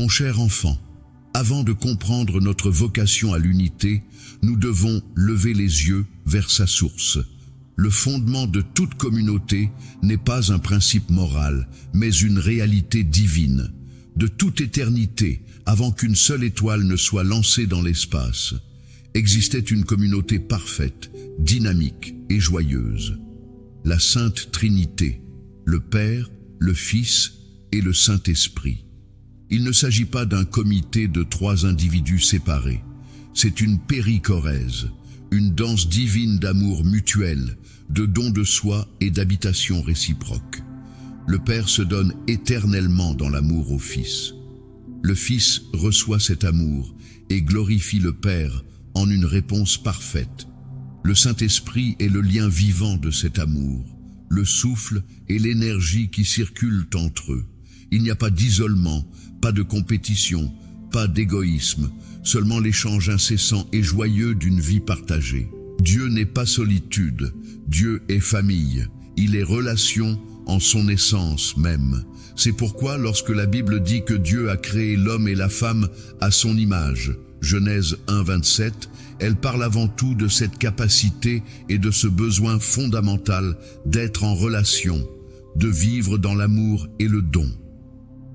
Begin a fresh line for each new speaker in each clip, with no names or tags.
Mon cher enfant, avant de comprendre notre vocation à l'unité, nous devons lever les yeux vers sa source. Le fondement de toute communauté n'est pas un principe moral, mais une réalité divine. De toute éternité, avant qu'une seule étoile ne soit lancée dans l'espace, existait une communauté parfaite, dynamique et joyeuse. La Sainte Trinité, le Père, le Fils et le Saint-Esprit. Il ne s'agit pas d'un comité de 3 individus séparés. C'est une périchorèse, une danse divine d'amour mutuel, de don de soi et d'habitation réciproque. Le Père se donne éternellement dans l'amour au Fils. Le Fils reçoit cet amour et glorifie le Père en une réponse parfaite. Le Saint-Esprit est le lien vivant de cet amour, le souffle et l'énergie qui circulent entre eux. Il n'y a pas d'isolement, pas de compétition, pas d'égoïsme, seulement l'échange incessant et joyeux d'une vie partagée. Dieu n'est pas solitude, Dieu est famille, il est relation en son essence même. C'est pourquoi lorsque la Bible dit que Dieu a créé l'homme et la femme à son image, Genèse 1, 27, elle parle avant tout de cette capacité et de ce besoin fondamental d'être en relation, de vivre dans l'amour et le don.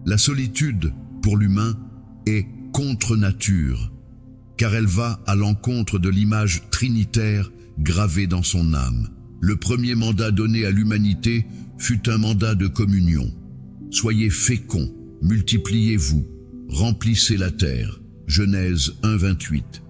La solitude, pour l'humain, est contre nature, car elle va à l'encontre de l'image trinitaire gravée dans son âme. Le premier mandat donné à l'humanité fut un mandat de communion. Soyez féconds, multipliez-vous, remplissez la terre. Genèse 1, 28.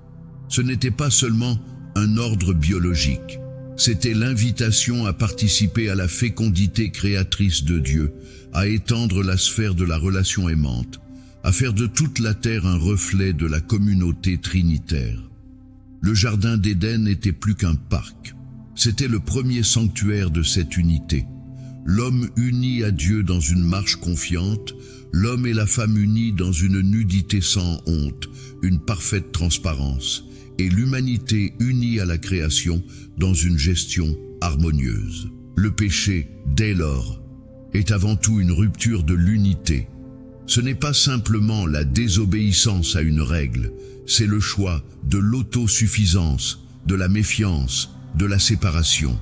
Ce n'était pas seulement un ordre biologique, c'était l'invitation à participer à la fécondité créatrice de Dieu, à étendre la sphère de la relation aimante, à faire de toute la terre un reflet de la communauté trinitaire. Le jardin d'Éden n'était plus qu'un parc. C'était le premier sanctuaire de cette unité. L'homme uni à Dieu dans une marche confiante, l'homme et la femme unis dans une nudité sans honte, une parfaite transparence, et l'humanité unie à la création dans une gestion harmonieuse. Le péché, dès lors, est avant tout une rupture de l'unité. Ce n'est pas simplement la désobéissance à une règle, c'est le choix de l'autosuffisance, de la méfiance, de la séparation.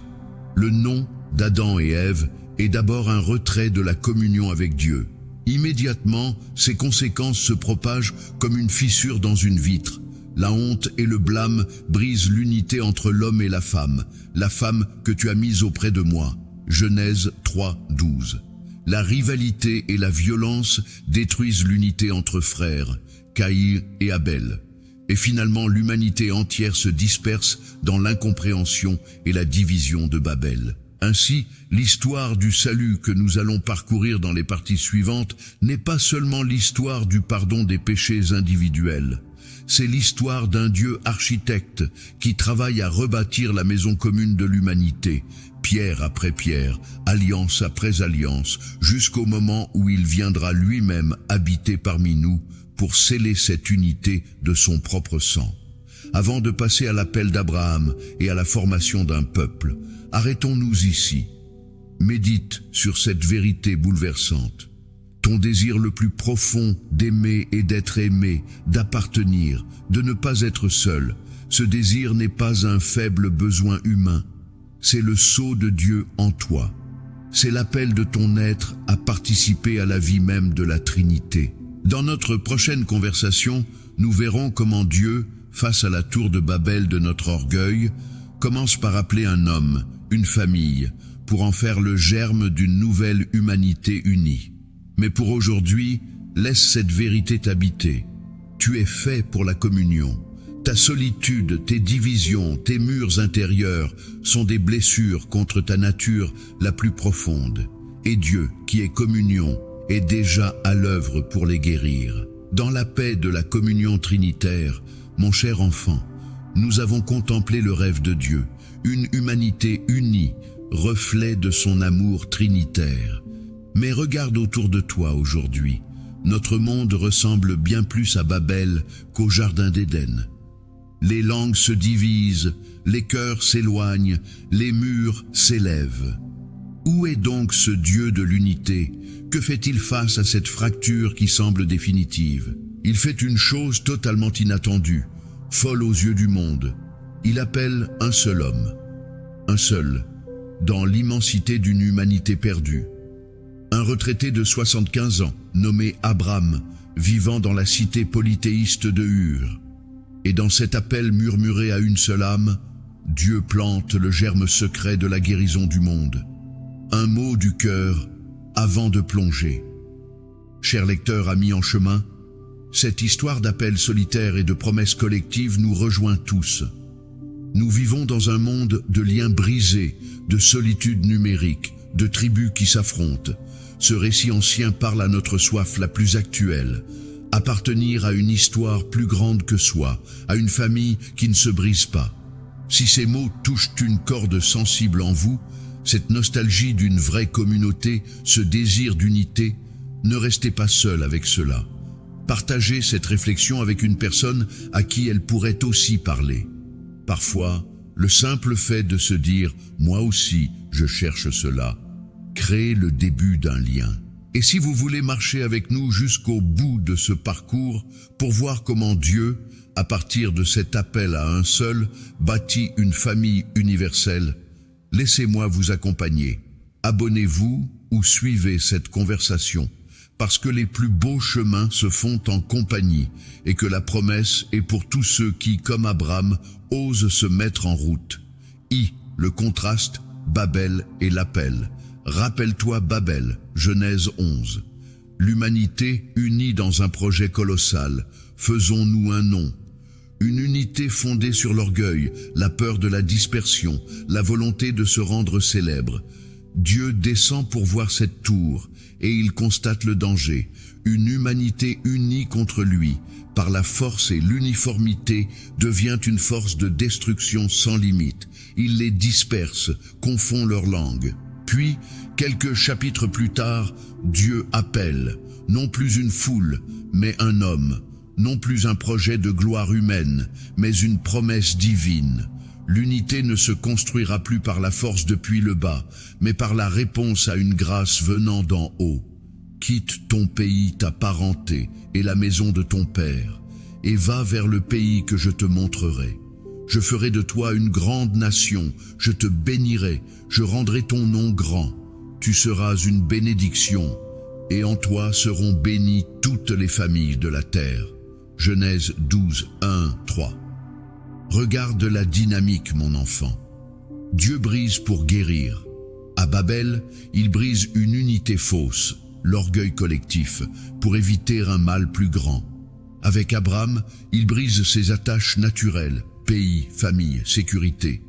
Le non d'Adam et Ève est d'abord un retrait de la communion avec Dieu. Immédiatement, ses conséquences se propagent comme une fissure dans une vitre. La honte et le blâme brisent l'unité entre l'homme et la femme que tu as mise auprès de moi. Genèse 3, 12. La rivalité et la violence détruisent l'unité entre frères, Caïn et Abel. Et finalement, l'humanité entière se disperse dans l'incompréhension et la division de Babel. Ainsi, l'histoire du salut que nous allons parcourir dans les parties suivantes n'est pas seulement l'histoire du pardon des péchés individuels. C'est l'histoire d'un Dieu architecte qui travaille à rebâtir la maison commune de l'humanité, pierre après pierre, alliance après alliance, jusqu'au moment où il viendra lui-même habiter parmi nous pour sceller cette unité de son propre sang. Avant de passer à l'appel d'Abraham et à la formation d'un peuple, arrêtons-nous ici. Médite sur cette vérité bouleversante. Ton désir le plus profond d'aimer et d'être aimé, d'appartenir, de ne pas être seul, ce désir n'est pas un faible besoin humain, c'est le sceau de Dieu en toi. C'est l'appel de ton être à participer à la vie même de la Trinité. Dans notre prochaine conversation, nous verrons comment Dieu, face à la tour de Babel de notre orgueil, commence par appeler un homme, une famille, pour en faire le germe d'une nouvelle humanité unie. Mais pour aujourd'hui, laisse cette vérité t'habiter. Tu es fait pour la communion. Ta solitude, tes divisions, tes murs intérieurs sont des blessures contre ta nature la plus profonde. Et Dieu, qui est communion, est déjà à l'œuvre pour les guérir. Dans la paix de la communion trinitaire, mon cher enfant, nous avons contemplé le rêve de Dieu, une humanité unie, reflet de son amour trinitaire. Mais regarde autour de toi aujourd'hui. Notre monde ressemble bien plus à Babel qu'au jardin d'Éden. Les langues se divisent, les cœurs s'éloignent, les murs s'élèvent. Où est donc ce Dieu de l'unité? Que fait-il face à cette fracture qui semble définitive? Il fait une chose totalement inattendue, folle aux yeux du monde. Il appelle un seul homme, un seul, dans l'immensité d'une humanité perdue. Un retraité de 75 ans, nommé Abraham, vivant dans la cité polythéiste de Ur. Et dans cet appel murmuré à une seule âme, Dieu plante le germe secret de la guérison du monde. Un mot du cœur avant de plonger. Cher lecteur, amis en chemin, cette histoire d'appel solitaire et de promesses collectives nous rejoint tous. Nous vivons dans un monde de liens brisés, de solitude numérique, de tribus qui s'affrontent. Ce récit ancien parle à notre soif la plus actuelle. Appartenir à une histoire plus grande que soi, à une famille qui ne se brise pas. Si ces mots touchent une corde sensible en vous, cette nostalgie d'une vraie communauté, ce désir d'unité, ne restez pas seul avec cela. Partagez cette réflexion avec une personne à qui elle pourrait aussi parler. Parfois, le simple fait de se dire « moi aussi, je cherche cela », crée le début d'un lien. Et si vous voulez marcher avec nous jusqu'au bout de ce parcours pour voir comment Dieu, à partir de cet appel à un seul, bâtit une famille universelle, laissez-moi vous accompagner. Abonnez-vous ou suivez cette conversation, parce que les plus beaux chemins se font en compagnie et que la promesse est pour tous ceux qui, comme Abraham, osent se mettre en route. Le contraste, Babel et l'appel. Rappelle-toi Babel, Genèse 11. L'humanité unie dans un projet colossal. Faisons-nous un nom. Une unité fondée sur l'orgueil, la peur de la dispersion, la volonté de se rendre célèbre. Dieu descend pour voir cette tour, et il constate le danger. Une humanité unie contre lui, par la force et l'uniformité, devient une force de destruction sans limite. Il les disperse, confond leurs langues. Puis, quelques chapitres plus tard, Dieu appelle, non plus une foule, mais un homme, non plus un projet de gloire humaine, mais une promesse divine. L'unité ne se construira plus par la force depuis le bas, mais par la réponse à une grâce venant d'en haut. Quitte ton pays, ta parenté et la maison de ton père, et va vers le pays que je te montrerai. Je ferai de toi une grande nation, je te bénirai, je rendrai ton nom grand. Tu seras une bénédiction, et en toi seront bénies toutes les familles de la terre. Genèse 12, 1, 3. Regarde la dynamique, mon enfant. Dieu brise pour guérir. À Babel, il brise une unité fausse, l'orgueil collectif, pour éviter un mal plus grand. Avec Abraham, il brise ses attaches naturelles, pays, famille, sécurité,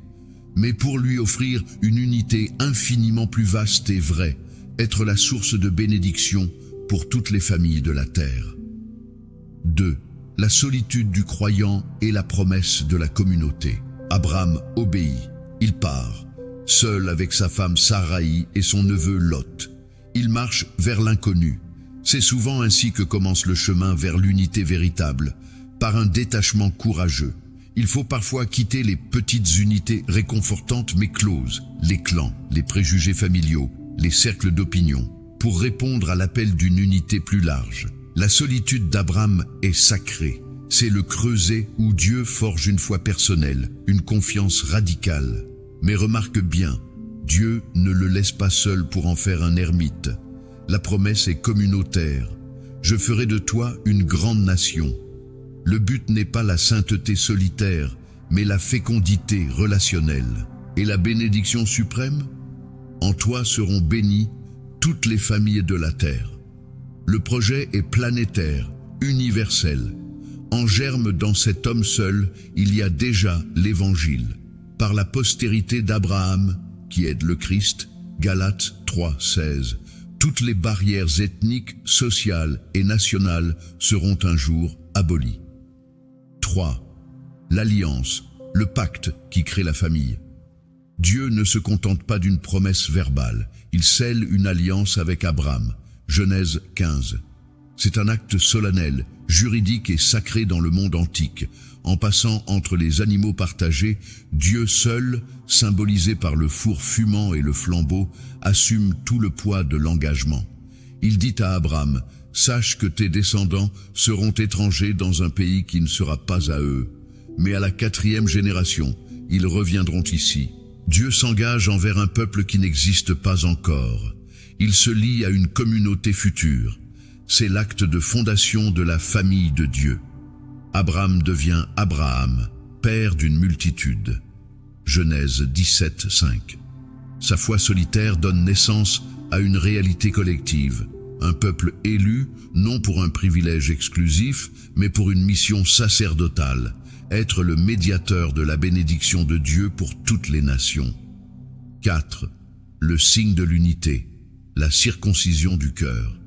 mais pour lui offrir une unité infiniment plus vaste et vraie, être la source de bénédiction pour toutes les familles de la terre. 2. La solitude du croyant et la promesse de la communauté. Abraham obéit, il part, seul avec sa femme Saraï et son neveu Lot. Il marche vers l'inconnu. C'est souvent ainsi que commence le chemin vers l'unité véritable, par un détachement courageux. Il faut parfois quitter les petites unités réconfortantes mais closes, les clans, les préjugés familiaux, les cercles d'opinion, pour répondre à l'appel d'une unité plus large. La solitude d'Abraham est sacrée. C'est le creuset où Dieu forge une foi personnelle, une confiance radicale. Mais remarque bien, Dieu ne le laisse pas seul pour en faire un ermite. La promesse est communautaire. Je ferai de toi une grande nation. Le but n'est pas la sainteté solitaire, mais la fécondité relationnelle. Et la bénédiction suprême? En toi seront bénies toutes les familles de la terre. Le projet est planétaire, universel. En germe dans cet homme seul, il y a déjà l'Évangile. Par la postérité d'Abraham, qui est le Christ, Galates 3, 16, toutes les barrières ethniques, sociales et nationales seront un jour abolies. 3. L'alliance, le pacte qui crée la famille. Dieu ne se contente pas d'une promesse verbale, il scelle une alliance avec Abraham. Genèse 15. C'est un acte solennel, juridique et sacré dans le monde antique. En passant entre les animaux partagés, Dieu seul symbolisé par le four fumant et le flambeau, assume tout le poids de l'engagement. Il dit à Abraham, « Sache que tes descendants seront étrangers dans un pays qui ne sera pas à eux. Mais à la 4e génération, ils reviendront ici. » Dieu s'engage envers un peuple qui n'existe pas encore. Il se lie à une communauté future. C'est l'acte de fondation de la famille de Dieu. Abraham devient Abraham, père d'une multitude. Genèse 17, 5. Sa foi solitaire donne naissance à une réalité collective, un peuple élu, non pour un privilège exclusif, mais pour une mission sacerdotale, être le médiateur de la bénédiction de Dieu pour toutes les nations. 4. Le signe de l'unité, la circoncision du cœur.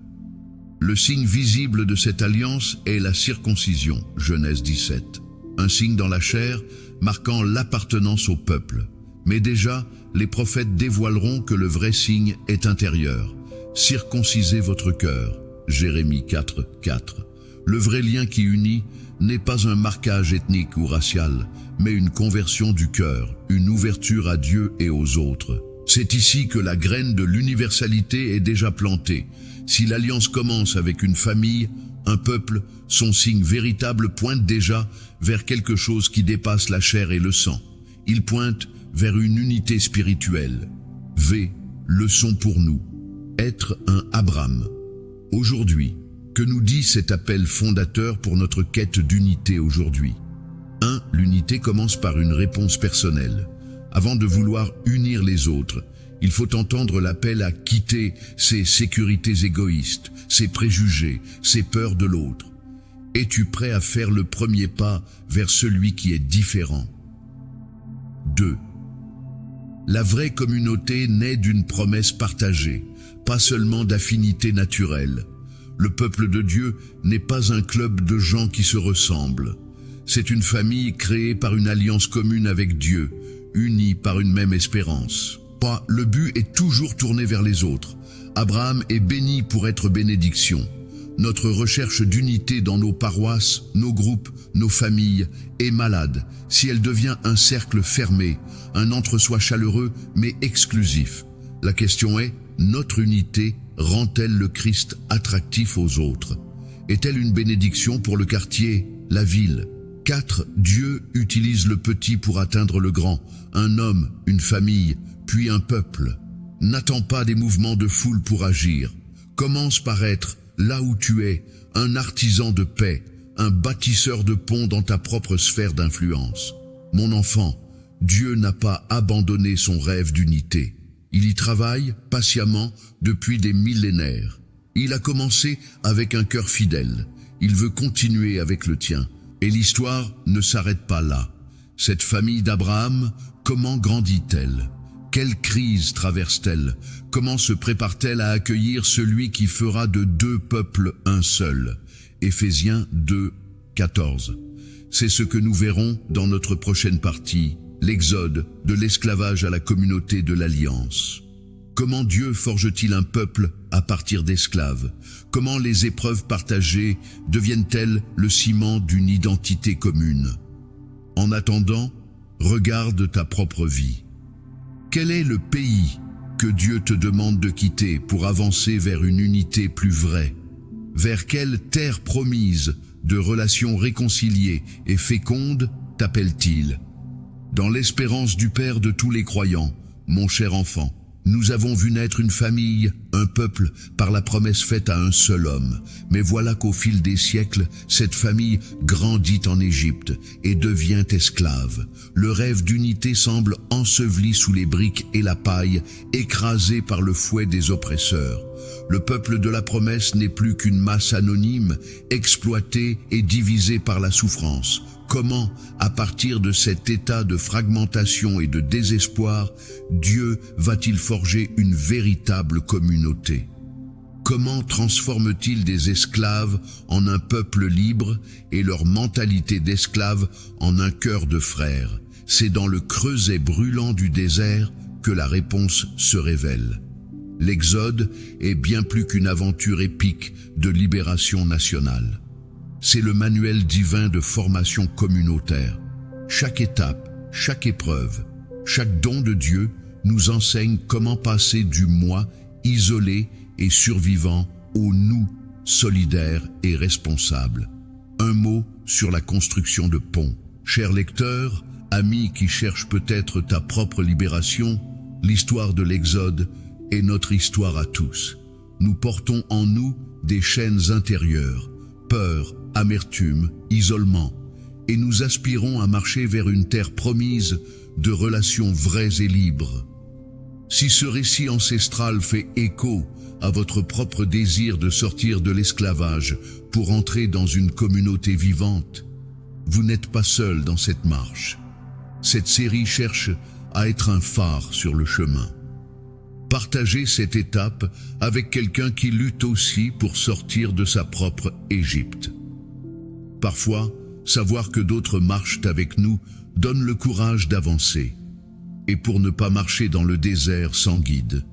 Le signe visible de cette alliance est la circoncision, Genèse 17. Un signe dans la chair marquant l'appartenance au peuple. Mais déjà, les prophètes dévoileront que le vrai signe est intérieur. Circoncisez votre cœur, Jérémie 4, 4. Le vrai lien qui unit n'est pas un marquage ethnique ou racial, mais une conversion du cœur, une ouverture à Dieu et aux autres. C'est ici que la graine de l'universalité est déjà plantée. Si l'alliance commence avec une famille, un peuple, son signe véritable pointe déjà vers quelque chose qui dépasse la chair et le sang. Il pointe vers une unité spirituelle. V. Leçon pour nous. Être un Abraham. Aujourd'hui, que nous dit cet appel fondateur pour notre quête d'unité aujourd'hui? 1. L'unité commence par une réponse personnelle. Avant de vouloir unir les autres, il faut entendre l'appel à quitter ses sécurités égoïstes, ses préjugés, ses peurs de l'autre. Es-tu prêt à faire le premier pas vers celui qui est différent? 2. La vraie communauté naît d'une promesse partagée, pas seulement d'affinité naturelle. Le peuple de Dieu n'est pas un club de gens qui se ressemblent. C'est une famille créée par une alliance commune avec Dieu, unie par une même espérance. Le but est toujours tourné vers les autres. Abraham est béni pour être bénédiction. Notre recherche d'unité dans nos paroisses, nos groupes, nos familles est malade si elle devient un cercle fermé, un entre-soi chaleureux mais exclusif. La question est, notre unité rend-elle le Christ attractif aux autres? Est-elle une bénédiction pour le quartier, la ville? 4. Dieu utilise le petit pour atteindre le grand, un homme, une famille, puis un peuple. N'attends pas des mouvements de foule pour agir. Commence par être, là où tu es, un artisan de paix, un bâtisseur de ponts dans ta propre sphère d'influence. Mon enfant, Dieu n'a pas abandonné son rêve d'unité. Il y travaille patiemment depuis des millénaires. Il a commencé avec un cœur fidèle. Il veut continuer avec le tien. Et l'histoire ne s'arrête pas là. Cette famille d'Abraham, comment grandit-elle? Quelle crise traverse-t-elle? Comment se prépare-t-elle à accueillir celui qui fera de deux peuples un seul? Éphésiens 2, 14. C'est ce que nous verrons dans notre prochaine partie, l'exode de l'esclavage à la communauté de l'Alliance. Comment Dieu forge-t-il un peuple à partir d'esclaves? Comment les épreuves partagées deviennent-elles le ciment d'une identité commune? En attendant, regarde ta propre vie. Quel est le pays que Dieu te demande de quitter pour avancer vers une unité plus vraie? Vers quelle terre promise de relations réconciliées et fécondes t'appelle-t-il? Dans l'espérance du Père de tous les croyants, mon cher enfant, nous avons vu naître une famille, un peuple, par la promesse faite à un seul homme. Mais voilà qu'au fil des siècles, cette famille grandit en Égypte et devient esclave. Le rêve d'unité semble enseveli sous les briques et la paille, écrasé par le fouet des oppresseurs. Le peuple de la promesse n'est plus qu'une masse anonyme, exploitée et divisée par la souffrance. Comment, à partir de cet état de fragmentation et de désespoir, Dieu va-t-il forger une véritable communauté? Comment transforme-t-il des esclaves en un peuple libre et leur mentalité d'esclaves en un cœur de frères? C'est dans le creuset brûlant du désert que la réponse se révèle. L'Exode est bien plus qu'une aventure épique de libération nationale. C'est le manuel divin de formation communautaire. Chaque étape, chaque épreuve, Chaque don de Dieu nous enseigne comment passer du moi isolé et survivant au nous solidaire et responsable. Un mot sur la construction de ponts. Chers lecteurs, amis qui cherchent peut-être ta propre libération, l'histoire de l'Exode est notre histoire à tous. Nous portons en nous des chaînes intérieures, peur, amertume, isolement, et nous aspirons à marcher vers une terre promise de relations vraies et libres. Si ce récit ancestral fait écho à votre propre désir de sortir de l'esclavage pour entrer dans une communauté vivante, vous n'êtes pas seul dans cette marche. Cette série cherche à être un phare sur le chemin. Partagez cette étape avec quelqu'un qui lutte aussi pour sortir de sa propre Égypte. Parfois, savoir que d'autres marchent avec nous donne le courage d'avancer. Et pour ne pas marcher dans le désert sans guide,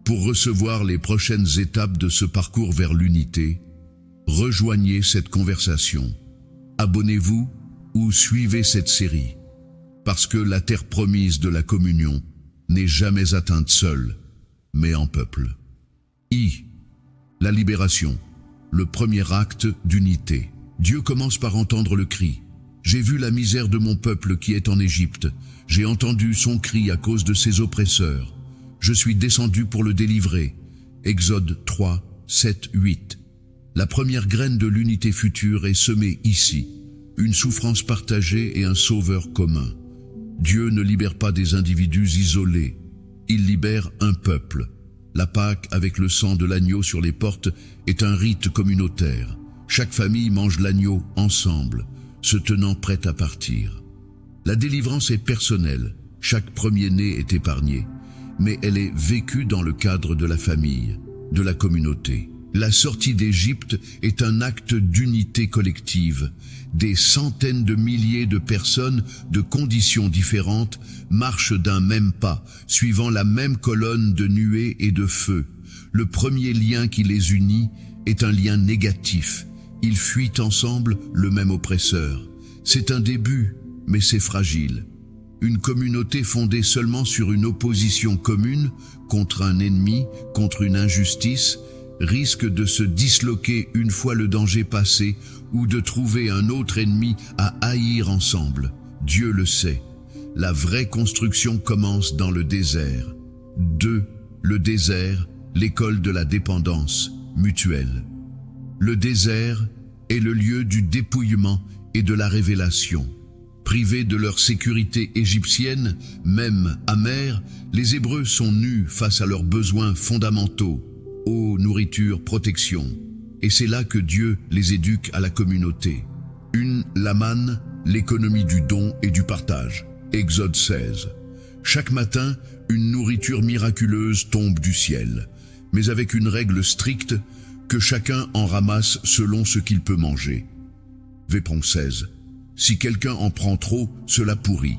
pour recevoir les prochaines étapes de ce parcours vers l'unité, rejoignez cette conversation. Abonnez-vous ou suivez cette série, parce que la terre promise de la communion n'est jamais atteinte seule, mais en peuple. La libération, le premier acte d'unité. Dieu commence par entendre le cri. J'ai vu la misère de mon peuple qui est en Égypte. J'ai entendu son cri à cause de ses oppresseurs. Je suis descendu pour le délivrer. Exode 3, 7, 8. La première graine de l'unité future est semée ici. Une souffrance partagée et un sauveur commun. Dieu ne libère pas des individus isolés. Il libère un peuple. La Pâque avec le sang de l'agneau sur les portes est un rite communautaire. Chaque famille mange l'agneau ensemble, se tenant prête à partir. La délivrance est personnelle, chaque premier-né est épargné, mais elle est vécue dans le cadre de la famille, de la communauté. La sortie d'Égypte est un acte d'unité collective. Des centaines de milliers de personnes de conditions différentes marchent d'un même pas, suivant la même colonne de nuée et de feu. Le premier lien qui les unit est un lien négatif. Ils fuient ensemble le même oppresseur. C'est un début, mais c'est fragile. Une communauté fondée seulement sur une opposition commune contre un ennemi, contre une injustice, risque de se disloquer une fois le danger passé ou de trouver un autre ennemi à haïr ensemble. Dieu le sait. La vraie construction commence dans le désert. 2. Le désert, l'école de la dépendance mutuelle. Le désert est le lieu du dépouillement et de la révélation. Privés de leur sécurité égyptienne, même amère, les Hébreux sont nus face à leurs besoins fondamentaux, eau, nourriture, protection. Et c'est là que Dieu les éduque à la communauté. La manne, l'économie du don et du partage. Exode 16. Chaque matin, une nourriture miraculeuse tombe du ciel, mais avec une règle stricte, que chacun en ramasse selon ce qu'il peut manger. Vépron 16. Si quelqu'un en prend trop, cela pourrit.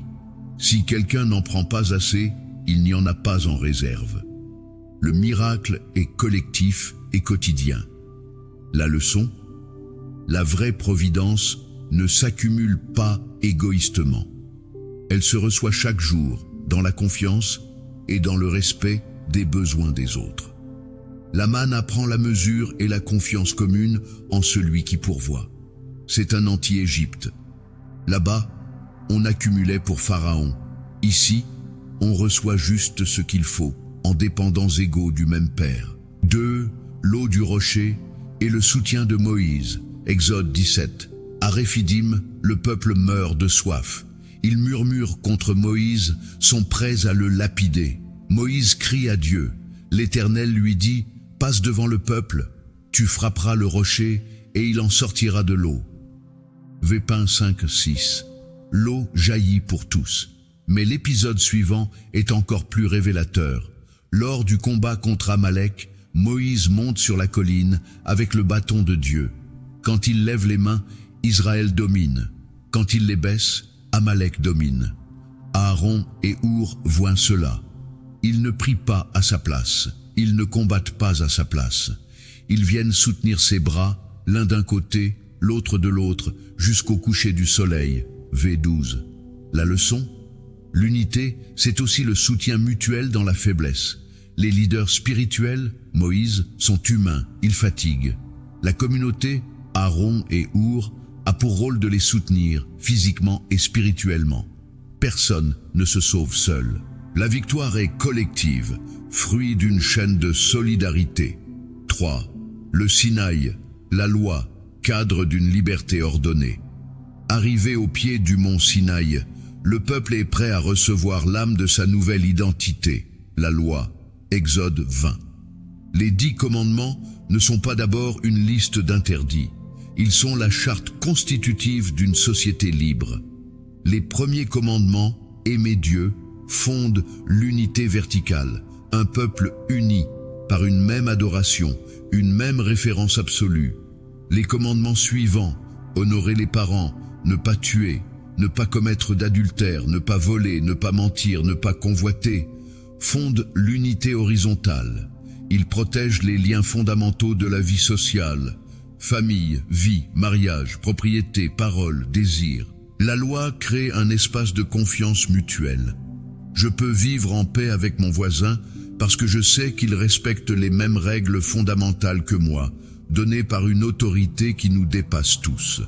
Si quelqu'un n'en prend pas assez, il n'y en a pas en réserve. Le miracle est collectif et quotidien. La leçon? La vraie providence ne s'accumule pas égoïstement. Elle se reçoit chaque jour, dans la confiance et dans le respect des besoins des autres. La manne apprend la mesure et la confiance commune en celui qui pourvoit. C'est un anti-Égypte. Là-bas, on accumulait pour Pharaon. Ici, on reçoit juste ce qu'il faut, en dépendants égaux du même Père. 2. L'eau du rocher et le soutien de Moïse. Exode 17. À Réphidim, le peuple meurt de soif. Ils murmurent contre Moïse, sont prêts à le lapider. Moïse crie à Dieu. L'Éternel lui dit: passe devant le peuple, tu frapperas le rocher et il en sortira de l'eau. Vépin 5, 6. L'eau jaillit pour tous. Mais l'épisode suivant est encore plus révélateur. Lors du combat contre Amalek, Moïse monte sur la colline avec le bâton de Dieu. Quand il lève les mains, Israël domine. Quand il les baisse, Amalek domine. Aaron et Our voient cela. Ils ne prient pas à sa place. Ils ne combattent pas à sa place. Ils viennent soutenir ses bras, l'un d'un côté, l'autre de l'autre, jusqu'au coucher du soleil. V12. La leçon? L'unité, c'est aussi le soutien mutuel dans la faiblesse. Les leaders spirituels, Moïse, sont humains, ils fatiguent. La communauté, Aaron et Our, a pour rôle de les soutenir physiquement et spirituellement. Personne ne se sauve seul. La victoire est collective, fruit d'une chaîne de solidarité. 3. Le Sinaï, la loi, cadre d'une liberté ordonnée. Arrivé au pied du mont Sinaï, le peuple est prêt à recevoir l'âme de sa nouvelle identité, la loi, Exode 20. Les 10 commandements ne sont pas d'abord une liste d'interdits. Ils sont la charte constitutive d'une société libre. Les premiers commandements, aimer Dieu, fondent l'unité verticale, un peuple uni par une même adoration, une même référence absolue. Les commandements suivants, honorer les parents, ne pas tuer, ne pas commettre d'adultère, ne pas voler, ne pas mentir, ne pas convoiter, fondent l'unité horizontale. Ils protègent les liens fondamentaux de la vie sociale, famille, vie, mariage, propriété, parole, désir. La loi crée un espace de confiance mutuelle. Je peux vivre en paix avec mon voisin parce que je sais qu'il respecte les mêmes règles fondamentales que moi, données par une autorité qui nous dépasse tous.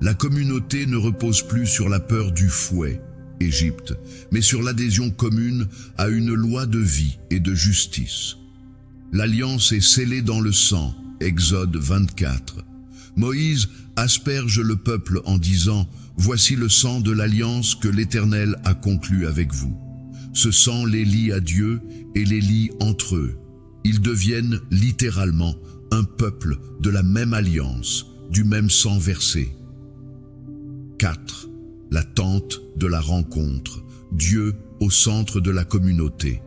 La communauté ne repose plus sur la peur du fouet, Égypte, mais sur l'adhésion commune à une loi de vie et de justice. L'alliance est scellée dans le sang, Exode 24. Moïse asperge le peuple en disant « Voici le sang de l'alliance que l'Éternel a conclue avec vous. » Ce sang les lie à Dieu et les lie entre eux. Ils deviennent littéralement un peuple de la même alliance, du même sang versé. 4. La tente de la rencontre, Dieu au centre de la communauté.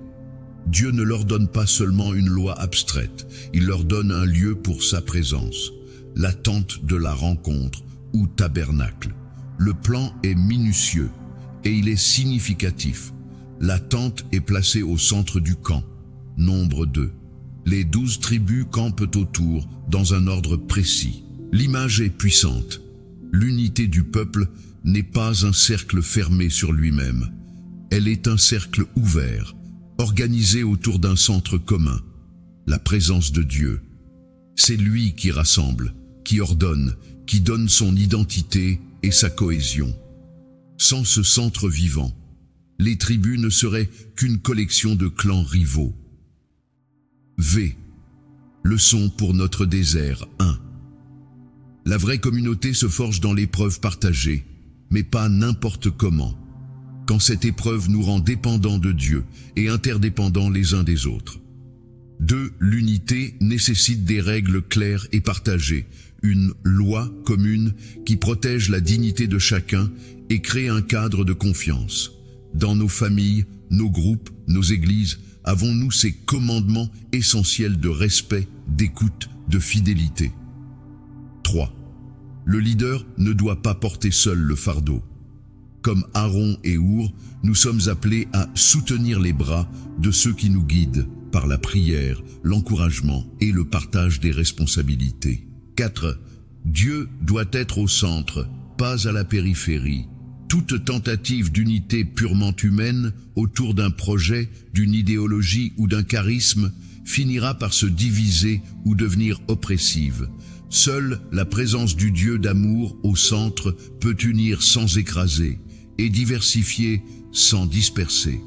Dieu ne leur donne pas seulement une loi abstraite, il leur donne un lieu pour sa présence, la tente de la rencontre ou tabernacle. Le plan est minutieux et il est significatif. La tente est placée au centre du camp, nombre 2. Les 12 tribus campent autour dans un ordre précis. L'image est puissante. L'unité du peuple n'est pas un cercle fermé sur lui-même. Elle est un cercle ouvert, organisé autour d'un centre commun, la présence de Dieu. C'est lui qui rassemble, qui ordonne, qui donne son identité et sa cohésion. Sans ce centre vivant, les tribus ne seraient qu'une collection de clans rivaux. V. Leçon pour notre désert 1. La vraie communauté se forge dans l'épreuve partagée, mais pas n'importe comment. Quand cette épreuve nous rend dépendants de Dieu et interdépendants les uns des autres. 2. L'unité nécessite des règles claires et partagées, une loi commune qui protège la dignité de chacun et crée un cadre de confiance. Dans nos familles, nos groupes, nos églises, avons-nous ces commandements essentiels de respect, d'écoute, de fidélité. 3. Le leader ne doit pas porter seul le fardeau. Comme Aaron et Our, nous sommes appelés à soutenir les bras de ceux qui nous guident par la prière, l'encouragement et le partage des responsabilités. 4. Dieu doit être au centre, pas à la périphérie. Toute tentative d'unité purement humaine autour d'un projet, d'une idéologie ou d'un charisme finira par se diviser ou devenir oppressive. Seule la présence du Dieu d'amour au centre peut unir sans écraser et diversifier sans disperser.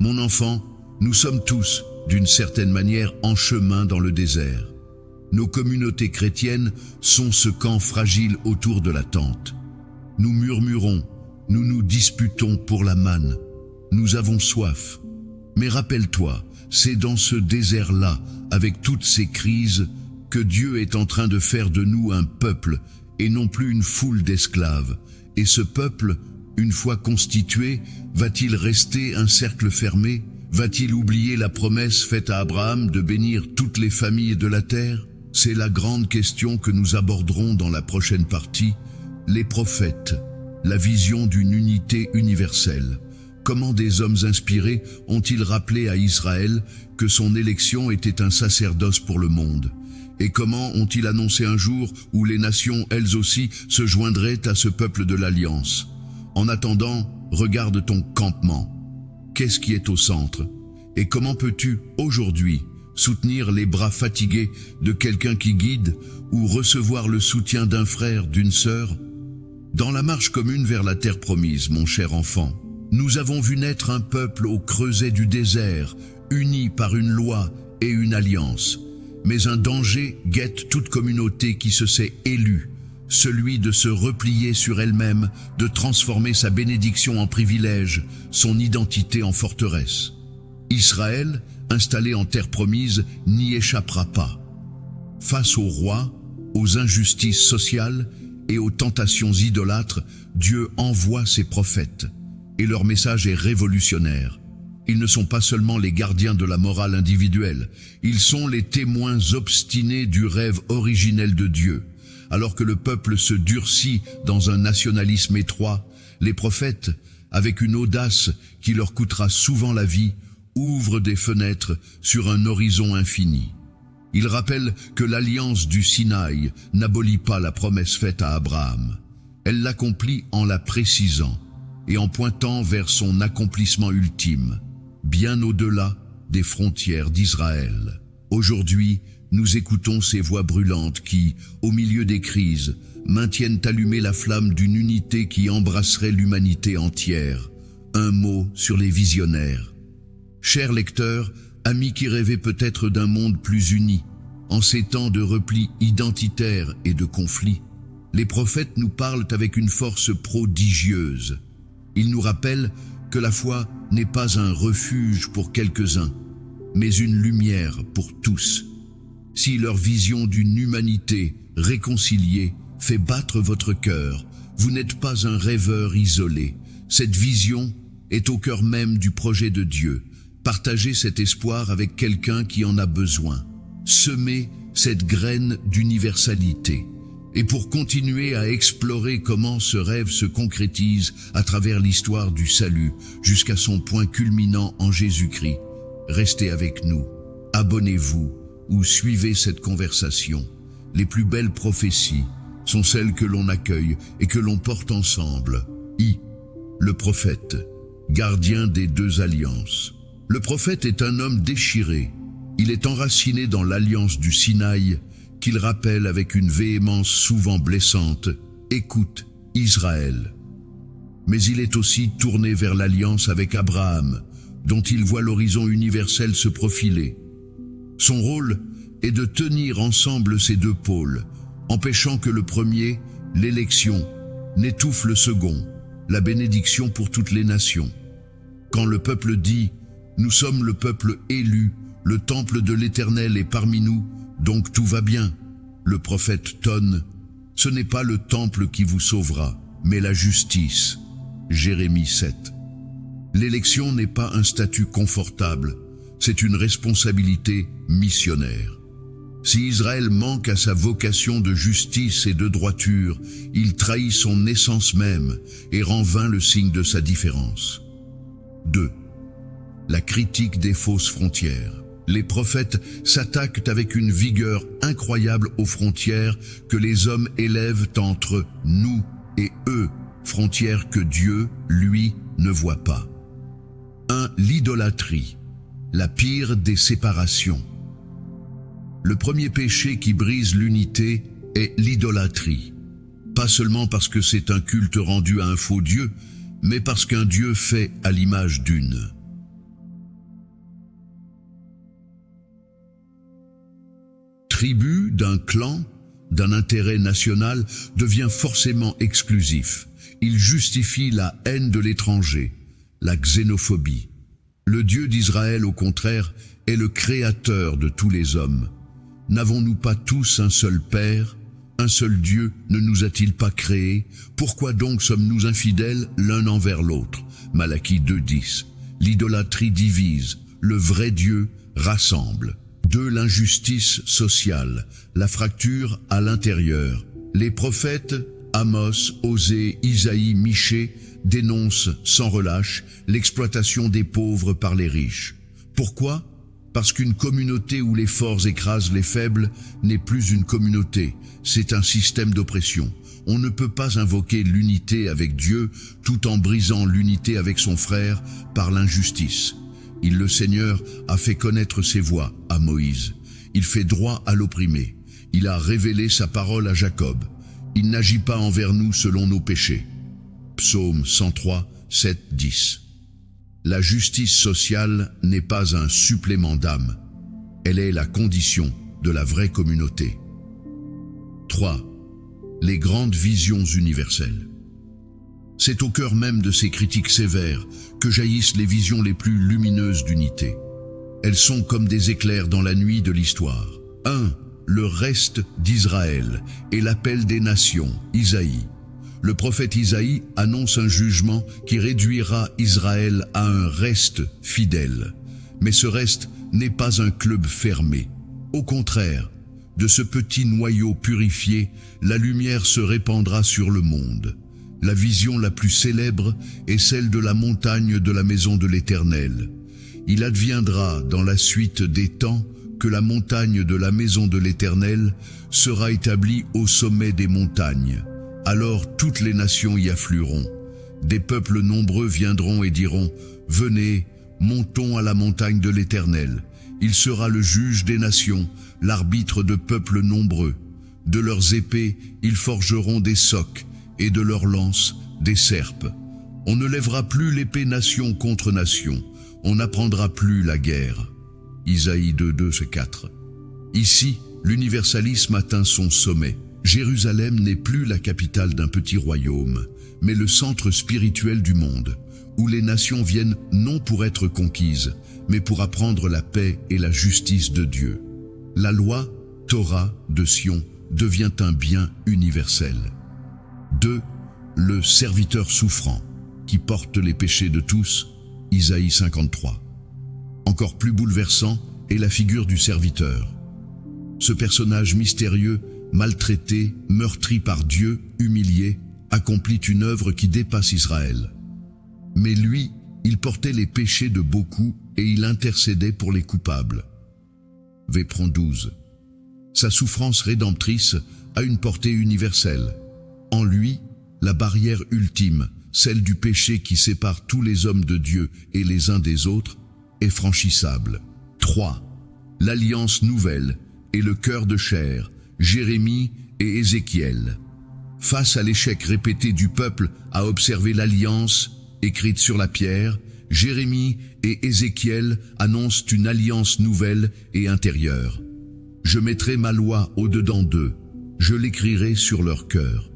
Mon enfant, nous sommes tous, d'une certaine manière, en chemin dans le désert. Nos communautés chrétiennes sont ce camp fragile autour de la tente. Nous murmurons, nous nous disputons pour la manne. Nous avons soif. Mais rappelle-toi, c'est dans ce désert-là, avec toutes ces crises, que Dieu est en train de faire de nous un peuple et non plus une foule d'esclaves. Et ce peuple, une fois constitué, va-t-il rester un cercle fermé? Va-t-il oublier la promesse faite à Abraham de bénir toutes les familles de la terre? C'est la grande question que nous aborderons dans la prochaine partie, les prophètes, la vision d'une unité universelle. Comment des hommes inspirés ont-ils rappelé à Israël que son élection était un sacerdoce pour le monde? Et comment ont-ils annoncé un jour où les nations, elles aussi, se joindraient à ce peuple de l'Alliance? En attendant, regarde ton campement. Qu'est-ce qui est au centre? Et comment peux-tu, aujourd'hui, soutenir les bras fatigués de quelqu'un qui guide ou recevoir le soutien d'un frère, d'une sœur? Dans la marche commune vers la terre promise, mon cher enfant, nous avons vu naître un peuple au creuset du désert, uni par une loi et une alliance. Mais un danger guette toute communauté qui se sait élue, celui de se replier sur elle-même, de transformer sa bénédiction en privilège, son identité en forteresse. Israël, installé en terre promise, n'y échappera pas. Face au roi, aux injustices sociales et aux tentations idolâtres, Dieu envoie ses prophètes, et leur message est révolutionnaire. Ils ne sont pas seulement les gardiens de la morale individuelle, ils sont les témoins obstinés du rêve originel de Dieu. Alors que le peuple se durcit dans un nationalisme étroit, les prophètes, avec une audace qui leur coûtera souvent la vie, ouvrent des fenêtres sur un horizon infini. Ils rappellent que l'alliance du Sinaï n'abolit pas la promesse faite à Abraham. Elle l'accomplit en la précisant et en pointant vers son accomplissement ultime, bien au-delà des frontières d'Israël. Aujourd'hui, nous écoutons ces voix brûlantes qui, au milieu des crises, maintiennent allumée la flamme d'une unité qui embrasserait l'humanité entière. Un mot sur les visionnaires. Chers lecteurs, amis qui rêvaient peut-être d'un monde plus uni, en ces temps de repli identitaire et de conflit, les prophètes nous parlent avec une force prodigieuse. Ils nous rappellent que la foi n'est pas un refuge pour quelques-uns, mais une lumière pour tous. Si leur vision d'une humanité réconciliée fait battre votre cœur, vous n'êtes pas un rêveur isolé. Cette vision est au cœur même du projet de Dieu. Partagez cet espoir avec quelqu'un qui en a besoin. Semez cette graine d'universalité. Et pour continuer à explorer comment ce rêve se concrétise à travers l'histoire du salut jusqu'à son point culminant en Jésus-Christ, restez avec nous. Abonnez-vous ou suivez cette conversation. Les plus belles prophéties sont celles que l'on accueille et que l'on porte ensemble. Le prophète, gardien des deux alliances. Le prophète est un homme déchiré. Il est enraciné dans l'alliance du Sinaï qu'il rappelle avec une véhémence souvent blessante. Écoute, Israël. Mais il est aussi tourné vers l'alliance avec Abraham, dont il voit l'horizon universel se profiler. Son rôle est de tenir ensemble ces deux pôles, empêchant que le premier, l'élection, n'étouffe le second, la bénédiction pour toutes les nations. Quand le peuple dit « Nous sommes le peuple élu, le temple de l'Éternel est parmi nous, donc tout va bien », le prophète tonne « Ce n'est pas le temple qui vous sauvera, mais la justice ». Jérémie 7. L'élection n'est pas un statut confortable, c'est une responsabilité missionnaire. Si Israël manque à sa vocation de justice et de droiture, il trahit son essence même et rend vain le signe de sa différence. 2. La critique des fausses frontières. Les prophètes s'attaquent avec une vigueur incroyable aux frontières que les hommes élèvent entre nous et eux, frontières que Dieu, lui, ne voit pas. 1. L'idolâtrie, la pire des séparations. Le premier péché qui brise l'unité est l'idolâtrie. Pas seulement parce que c'est un culte rendu à un faux Dieu, mais parce qu'un Dieu fait à l'image d'une. Tribu, d'un clan, d'un intérêt national devient forcément exclusif. Il justifie la haine de l'étranger, la xénophobie. Le Dieu d'Israël, au contraire, est le créateur de tous les hommes. N'avons-nous pas tous un seul Père? Un seul Dieu ne nous a-t-il pas créés? Pourquoi donc sommes-nous infidèles l'un envers l'autre? Malachie 2,10. L'idolâtrie divise, le vrai Dieu rassemble. 2. L'injustice sociale, la fracture à l'intérieur. Les prophètes, Amos, Osée, Isaïe, Michée, dénoncent sans relâche l'exploitation des pauvres par les riches. Pourquoi? Parce qu'une communauté où les forts écrasent les faibles n'est plus une communauté, c'est un système d'oppression. on ne peut pas invoquer l'unité avec Dieu tout en brisant l'unité avec son frère par l'injustice. Le Seigneur a fait connaître ses voies à Moïse. Il fait droit à l'opprimé. Il a révélé sa parole à Jacob. Il n'agit pas envers nous selon nos péchés. Psaume 103, 7, 10. La justice sociale n'est pas un supplément d'âme. Elle est la condition de la vraie communauté. 3. Les grandes visions universelles. C'est au cœur même de ces critiques sévères que jaillissent les visions les plus lumineuses d'unité. Elles sont comme des éclairs dans la nuit de l'histoire. 1. Le reste d'Israël et l'appel des nations, Isaïe. Le prophète Isaïe annonce un jugement qui réduira Israël à un reste fidèle. Mais ce reste n'est pas un club fermé. Au contraire, de ce petit noyau purifié, la lumière se répandra sur le monde. La vision la plus célèbre est celle de la montagne de la maison de l'Éternel. Il adviendra dans la suite des temps que la montagne de la maison de l'Éternel sera établie au sommet des montagnes. Alors toutes les nations y afflueront. Des peuples nombreux viendront et diront « Venez, montons à la montagne de l'Éternel. Il sera le juge des nations, l'arbitre de peuples nombreux. De leurs épées, ils forgeront des socs, et de leurs lances, des serpes. On ne lèvera plus l'épée nation contre nation. On n'apprendra plus la guerre. » Isaïe 2, 4. Ici, l'universalisme atteint son sommet. Jérusalem n'est plus la capitale d'un petit royaume, mais le centre spirituel du monde, où les nations viennent non pour être conquises, mais pour apprendre la paix et la justice de Dieu. La loi, Torah, de Sion, devient un bien universel. 2. Le serviteur souffrant, qui porte les péchés de tous, Isaïe 53. Encore plus bouleversant est la figure du serviteur. Ce personnage mystérieux, maltraité, meurtri par Dieu, humilié, accomplit une œuvre qui dépasse Israël. Mais lui, il portait les péchés de beaucoup et il intercédait pour les coupables. Vépron 12. Sa souffrance rédemptrice a une portée universelle. En lui, la barrière ultime, celle du péché qui sépare tous les hommes de Dieu et les uns des autres, est franchissable. 3. L'alliance nouvelle et le cœur de chair, Jérémie et Ézéchiel. Face à l'échec répété du peuple à observer l'alliance écrite sur la pierre, Jérémie et Ézéchiel annoncent une alliance nouvelle et intérieure. Je mettrai ma loi au-dedans d'eux, je l'écrirai sur leur cœur.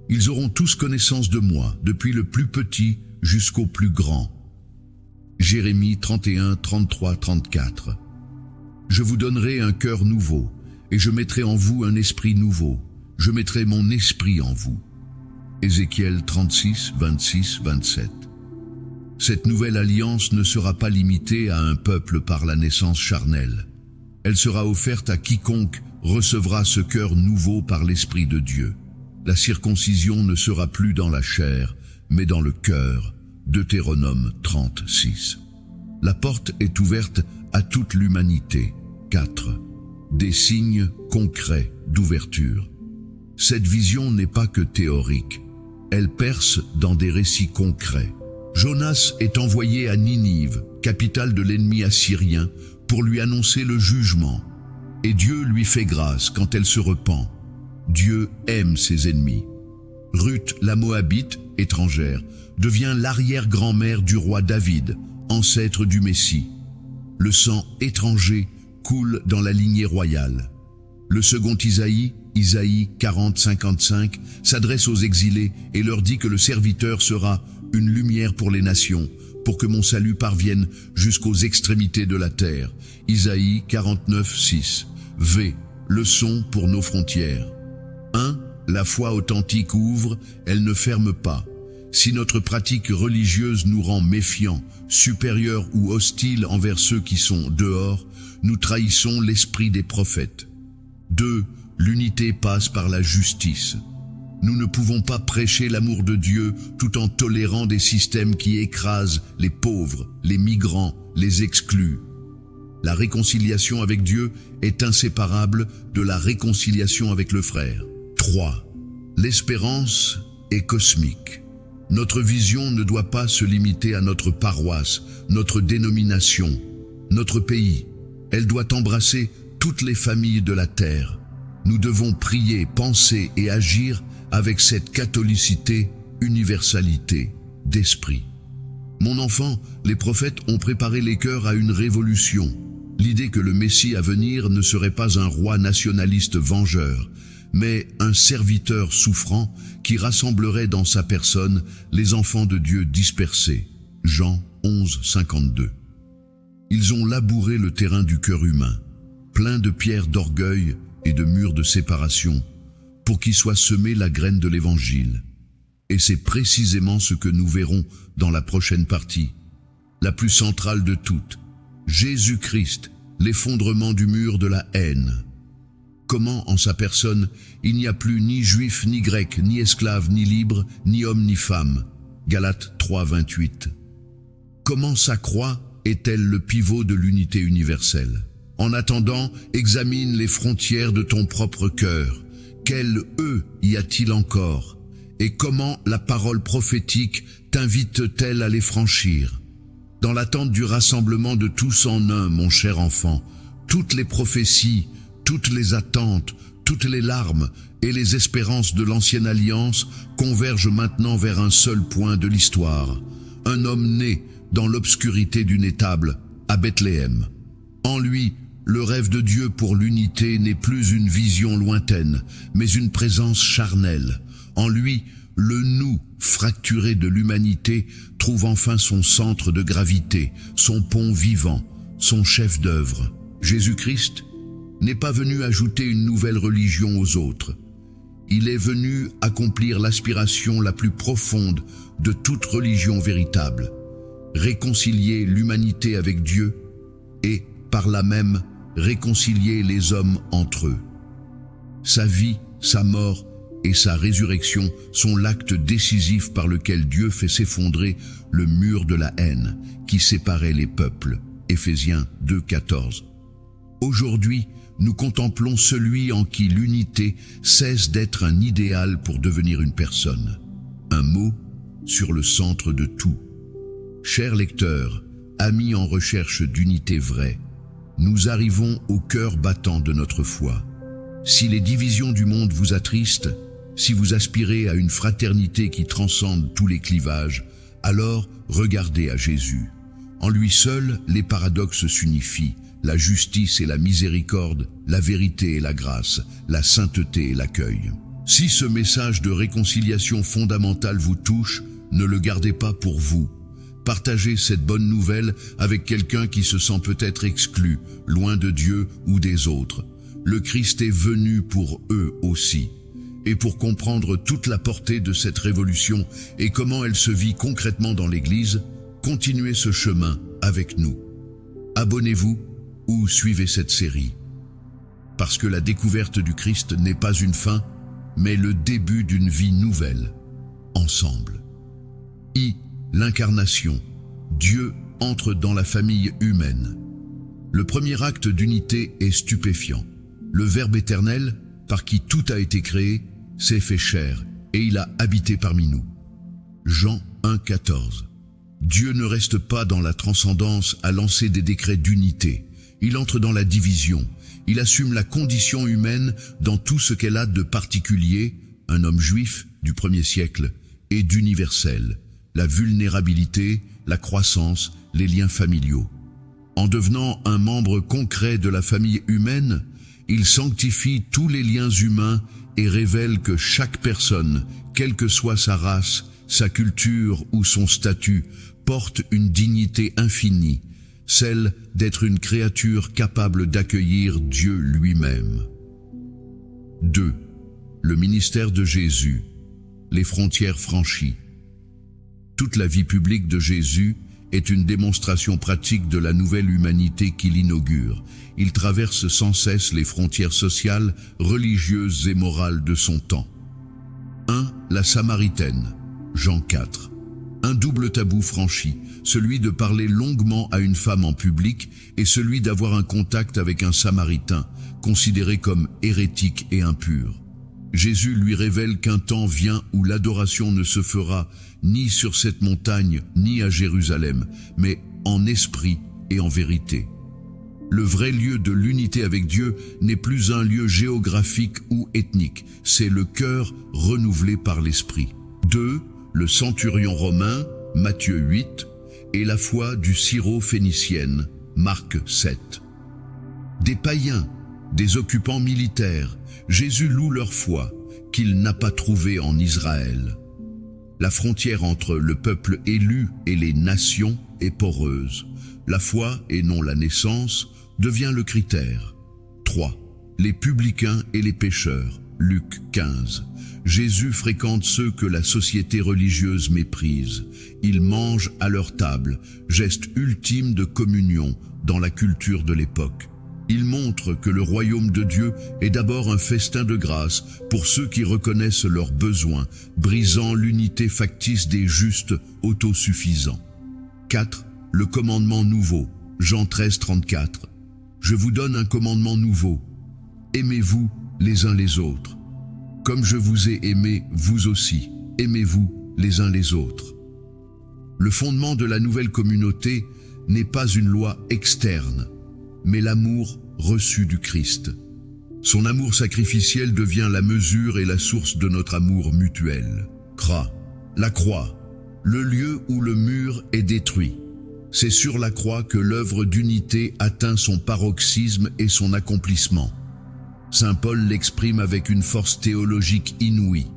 Ils auront tous connaissance de moi, depuis le plus petit jusqu'au plus grand. Jérémie 31, 33, 34. Je vous donnerai un cœur nouveau, et je mettrai en vous un esprit nouveau. Je mettrai mon esprit en vous. Ézéchiel 36, 26, 27. Cette nouvelle alliance ne sera pas limitée à un peuple par la naissance charnelle. Elle sera offerte à quiconque recevra ce cœur nouveau par l'Esprit de Dieu. La circoncision ne sera plus dans la chair, mais dans le cœur. Deutéronome 36. La porte est ouverte à toute l'humanité. 4. Des signes concrets d'ouverture. Cette vision n'est pas que théorique. Elle perce dans des récits concrets. Jonas est envoyé à Ninive, capitale de l'ennemi assyrien, pour lui annoncer le jugement. Et Dieu lui fait grâce quand elle se repent. Dieu aime ses ennemis. Ruth, la Moabite, étrangère, devient l'arrière-grand-mère du roi David, ancêtre du Messie. Le sang étranger coule dans la lignée royale. Le second Isaïe, Isaïe 40-55, s'adresse aux exilés et leur dit que le serviteur sera une lumière pour les nations, pour que mon salut parvienne jusqu'aux extrémités de la terre. Isaïe 49-6. V. Leçon pour nos frontières. 1. La foi authentique ouvre, elle ne ferme pas. Si notre pratique religieuse nous rend méfiants, supérieurs ou hostiles envers ceux qui sont dehors, nous trahissons l'esprit des prophètes. 2. L'unité passe par la justice. Nous ne pouvons pas prêcher l'amour de Dieu tout en tolérant des systèmes qui écrasent les pauvres, les migrants, les exclus. La réconciliation avec Dieu est inséparable de la réconciliation avec le frère. 3. L'espérance est cosmique. Notre vision ne doit pas se limiter à notre paroisse, notre dénomination, notre pays. Elle doit embrasser toutes les familles de la terre. Nous devons prier, penser et agir avec cette catholicité, universalité d'esprit. Mon enfant, les prophètes ont préparé les cœurs à une révolution. L'idée que le Messie à venir ne serait pas un roi nationaliste vengeur, mais un serviteur souffrant qui rassemblerait dans sa personne les enfants de Dieu dispersés. Jean 11, 52. Ils ont labouré le terrain du cœur humain, plein de pierres d'orgueil et de murs de séparation, pour qu'y soit semée la graine de l'Évangile. Et c'est précisément ce que nous verrons dans la prochaine partie, la plus centrale de toutes. Jésus-Christ, l'effondrement du mur de la haine. Comment, en sa personne, il n'y a plus ni juif, ni grec, ni esclave, ni libre, ni homme, ni femme. Galates 3, 28. Comment sa croix est-elle le pivot de l'unité universelle? En attendant, examine les frontières de ton propre cœur. Quel « eux » y a-t-il encore? Et comment la parole prophétique t'invite-t-elle à les franchir? Dans l'attente du rassemblement de tous en un, mon cher enfant, toutes les prophéties, toutes les attentes, toutes les larmes et les espérances de l'ancienne alliance convergent maintenant vers un seul point de l'histoire. Un homme né dans l'obscurité d'une étable, à Bethléem. En lui, le rêve de Dieu pour l'unité n'est plus une vision lointaine, mais une présence charnelle. En lui, le nous fracturé de l'humanité trouve enfin son centre de gravité, son pont vivant, son chef d'œuvre. Jésus-Christ n'est pas venu ajouter une nouvelle religion aux autres. Il est venu accomplir l'aspiration la plus profonde de toute religion véritable, réconcilier l'humanité avec Dieu et, par là même, réconcilier les hommes entre eux. Sa vie, sa mort et sa résurrection sont l'acte décisif par lequel Dieu fait s'effondrer le mur de la haine qui séparait les peuples. Éphésiens 2, 14. Aujourd'hui, nous contemplons celui en qui l'unité cesse d'être un idéal pour devenir une personne. Un mot sur le centre de tout. Chers lecteurs, amis en recherche d'unité vraie, nous arrivons au cœur battant de notre foi. Si les divisions du monde vous attristent, si vous aspirez à une fraternité qui transcende tous les clivages, alors regardez à Jésus. En lui seul, les paradoxes s'unifient, la justice et la miséricorde, la vérité et la grâce, la sainteté et l'accueil. Si ce message de réconciliation fondamentale vous touche, ne le gardez pas pour vous. Partagez cette bonne nouvelle avec quelqu'un qui se sent peut-être exclu, loin de Dieu ou des autres. Le Christ est venu pour eux aussi. Et pour comprendre toute la portée de cette révolution et comment elle se vit concrètement dans l'Église, continuez ce chemin avec nous. Abonnez-vous ou suivez cette série. Parce que la découverte du Christ n'est pas une fin, mais le début d'une vie nouvelle, ensemble. L'incarnation. Dieu entre dans la famille humaine. Le premier acte d'unité est stupéfiant. Le Verbe éternel, par qui tout a été créé, s'est fait chair, et il a habité parmi nous. Jean 1, 14. Dieu ne reste pas dans la transcendance à lancer des décrets d'unité. Il entre dans la division. Il assume la condition humaine dans tout ce qu'elle a de particulier, un homme juif du 1er siècle, et d'universel, la vulnérabilité, la croissance, les liens familiaux. En devenant un membre concret de la famille humaine, il sanctifie tous les liens humains et révèle que chaque personne, quelle que soit sa race, sa culture ou son statut, porte une dignité infinie, celle d'être une créature capable d'accueillir Dieu lui-même. 2. Le ministère de Jésus, les frontières franchies. Toute la vie publique de Jésus est une démonstration pratique de la nouvelle humanité qu'il inaugure. Il traverse sans cesse les frontières sociales, religieuses et morales de son temps. 1. La Samaritaine, Jean 4. Un double tabou franchi, celui de parler longuement à une femme en public et celui d'avoir un contact avec un Samaritain, considéré comme hérétique et impur. Jésus lui révèle qu'un temps vient où l'adoration ne se fera ni sur cette montagne ni à Jérusalem, mais en esprit et en vérité. Le vrai lieu de l'unité avec Dieu n'est plus un lieu géographique ou ethnique, c'est le cœur renouvelé par l'Esprit. 2. Le centurion romain, Matthieu 8, et la foi du syro-phénicienne, Marc 7. Des païens, des occupants militaires, Jésus loue leur foi, qu'il n'a pas trouvée en Israël. La frontière entre le peuple élu et les nations est poreuse. La foi, et non la naissance, devient le critère. 3. Les publicains et les pécheurs, Luc 15. Jésus fréquente ceux que la société religieuse méprise. Il mange à leur table, geste ultime de communion dans la culture de l'époque. Il montre que le royaume de Dieu est d'abord un festin de grâce pour ceux qui reconnaissent leurs besoins, brisant l'unité factice des justes autosuffisants. 4. Le commandement nouveau, Jean 13, 34. Je vous donne un commandement nouveau. Aimez-vous les uns les autres. Comme je vous ai aimé, vous aussi, aimez-vous les uns les autres. Le fondement de la nouvelle communauté n'est pas une loi externe, mais l'amour reçu du Christ. Son amour sacrificiel devient la mesure et la source de notre amour mutuel. La croix, le lieu où le mur est détruit. C'est sur la croix que l'œuvre d'unité atteint son paroxysme et son accomplissement. Saint Paul l'exprime avec une force théologique inouïe,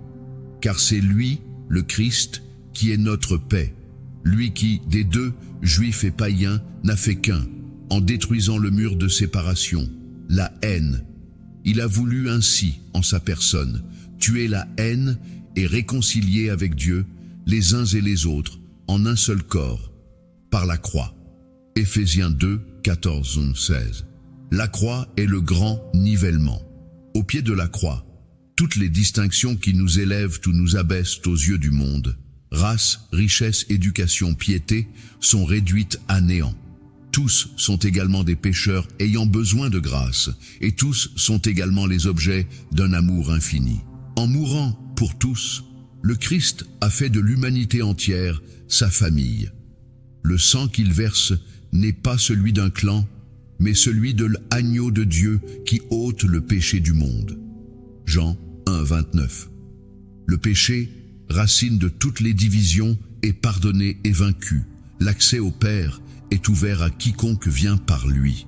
car c'est lui, le Christ, qui est notre paix. Lui qui, des deux, juifs et païens, n'a fait qu'un, en détruisant le mur de séparation, la haine. Il a voulu ainsi, en sa personne, tuer la haine et réconcilier avec Dieu les uns et les autres en un seul corps, par la croix. Éphésiens 2, 14-16. La croix est le grand nivellement. Au pied de la croix, toutes les distinctions qui nous élèvent ou nous abaissent aux yeux du monde, race, richesse, éducation, piété, sont réduites à néant. Tous sont également des pécheurs ayant besoin de grâce, et tous sont également les objets d'un amour infini. En mourant pour tous, le Christ a fait de l'humanité entière sa famille. Le sang qu'il verse n'est pas celui d'un clan, mais celui de l'agneau de Dieu qui ôte le péché du monde. Jean 1, 29. Le péché, racine de toutes les divisions, est pardonné et vaincu. L'accès au Père est ouvert à quiconque vient par lui.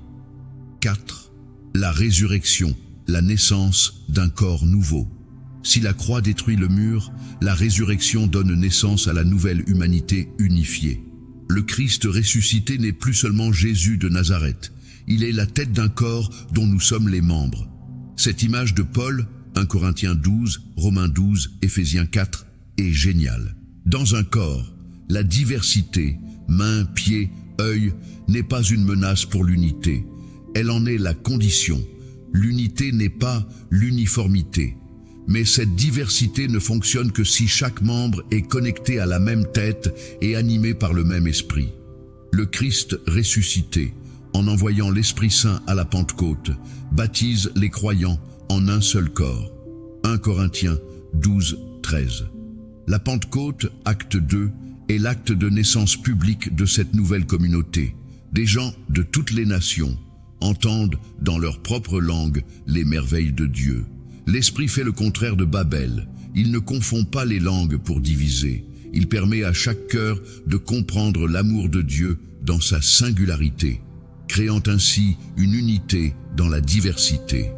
4. La résurrection, la naissance d'un corps nouveau. Si la croix détruit le mur, la résurrection donne naissance à la nouvelle humanité unifiée. Le Christ ressuscité n'est plus seulement Jésus de Nazareth, il est la tête d'un corps dont nous sommes les membres. Cette image de Paul, 1 Corinthiens 12, Romains 12, Éphésiens 4, est géniale. Dans un corps, la diversité, mains, pieds, œil, n'est pas une menace pour l'unité. Elle en est la condition. L'unité n'est pas l'uniformité. Mais cette diversité ne fonctionne que si chaque membre est connecté à la même tête et animé par le même esprit. Le Christ ressuscité, en envoyant l'Esprit Saint à la Pentecôte, baptise les croyants en un seul corps. 1 Corinthiens 12, 13. La Pentecôte, acte 2, est l'acte de naissance publique de cette nouvelle communauté. Des gens de toutes les nations entendent dans leur propre langue les merveilles de Dieu. L'Esprit fait le contraire de Babel. Il ne confond pas les langues pour diviser. Il permet à chaque cœur de comprendre l'amour de Dieu dans sa singularité, créant ainsi une unité dans la diversité.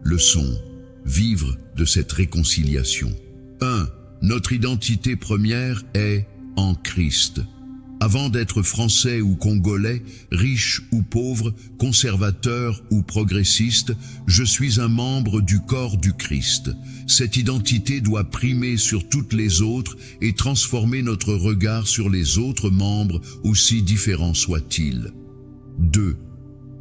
Leçon. Vivre de cette réconciliation. 1. Notre identité première est en Christ. Avant d'être français ou congolais, riche ou pauvre, conservateur ou progressiste, je suis un membre du corps du Christ. Cette identité doit primer sur toutes les autres et transformer notre regard sur les autres membres, aussi différents soient-ils. 2.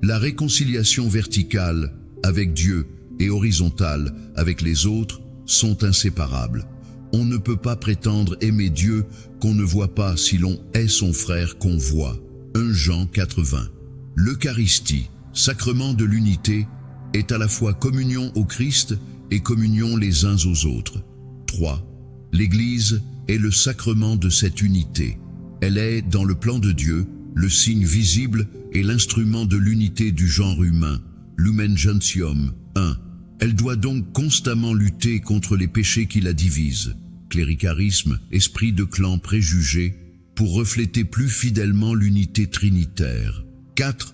La réconciliation verticale avec Dieu et horizontale avec les autres sont inséparables. On ne peut pas prétendre aimer Dieu qu'on ne voit pas si l'on est son frère qu'on voit. 1 Jean 4:20. L'Eucharistie, sacrement de l'unité, est à la fois communion au Christ et communions les uns aux autres. 3. L'Église est le sacrement de cette unité. Elle est, dans le plan de Dieu, le signe visible et l'instrument de l'unité du genre humain, Lumen Gentium 1. Elle doit donc constamment lutter contre les péchés qui la divisent, cléricarisme, esprit de clan, préjugés, pour refléter plus fidèlement l'unité trinitaire. 4.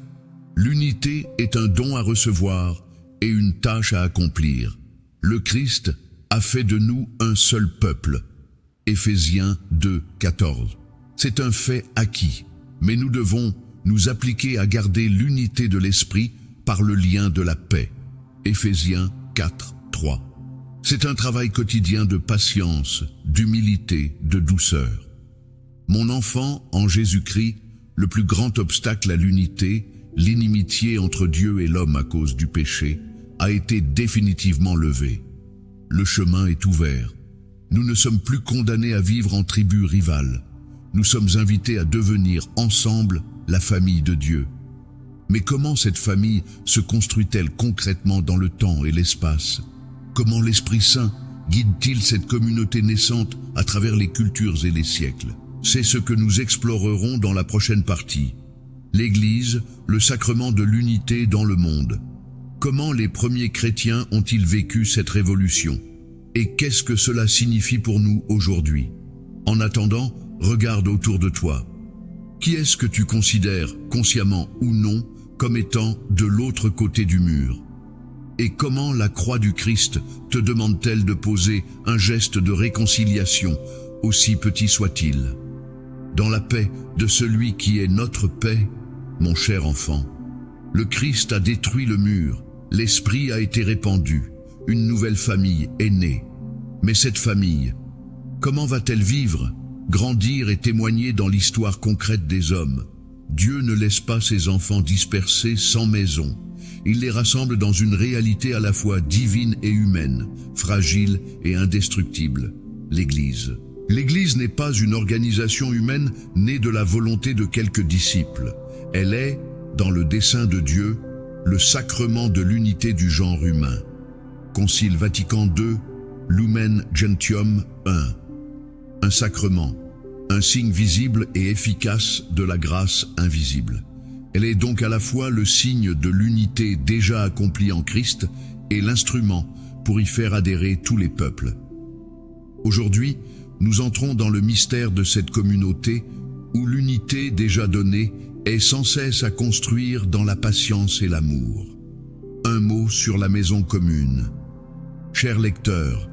L'unité est un don à recevoir et une tâche à accomplir. Le Christ a fait de nous un seul peuple. Éphésiens 2, 14. C'est un fait acquis, mais nous devons nous appliquer à garder l'unité de l'esprit par le lien de la paix. Éphésiens 4, 3. C'est un travail quotidien de patience, d'humilité, de douceur. Mon enfant, en Jésus-Christ, le plus grand obstacle à l'unité, l'inimitié entre Dieu et l'homme à cause du péché, a été définitivement levé. Le chemin est ouvert. Nous ne sommes plus condamnés à vivre en tribus rivales. Nous sommes invités à devenir ensemble la famille de Dieu. Mais comment cette famille se construit-elle concrètement dans le temps et l'espace? Comment l'Esprit Saint guide-t-il cette communauté naissante à travers les cultures et les siècles? C'est ce que nous explorerons dans la prochaine partie. L'Église, le sacrement de l'unité dans le monde. Comment les premiers chrétiens ont-ils vécu cette révolution? Et qu'est-ce que cela signifie pour nous aujourd'hui? En attendant, regarde autour de toi. Qui est-ce que tu considères, consciemment ou non, comme étant de l'autre côté du mur? Et comment la croix du Christ te demande-t-elle de poser un geste de réconciliation, aussi petit soit-il? Dans la paix de celui qui est notre paix, mon cher enfant, le Christ a détruit le mur, l'Esprit a été répandu, une nouvelle famille est née. Mais cette famille, comment va-t-elle vivre, grandir et témoigner dans l'histoire concrète des hommes? Dieu ne laisse pas ses enfants dispersés sans maison. Il les rassemble dans une réalité à la fois divine et humaine, fragile et indestructible, l'Église. L'Église n'est pas une organisation humaine née de la volonté de quelques disciples. Elle est, dans le dessein de Dieu, le sacrement de l'unité du genre humain. Concile Vatican II, Lumen Gentium 1. Un sacrement, un signe visible et efficace de la grâce invisible. Elle est donc à la fois le signe de l'unité déjà accomplie en Christ et l'instrument pour y faire adhérer tous les peuples. Aujourd'hui, nous entrons dans le mystère de cette communauté où l'unité déjà donnée est sans cesse à construire dans la patience et l'amour. Un mot sur la maison commune. Chers lecteurs,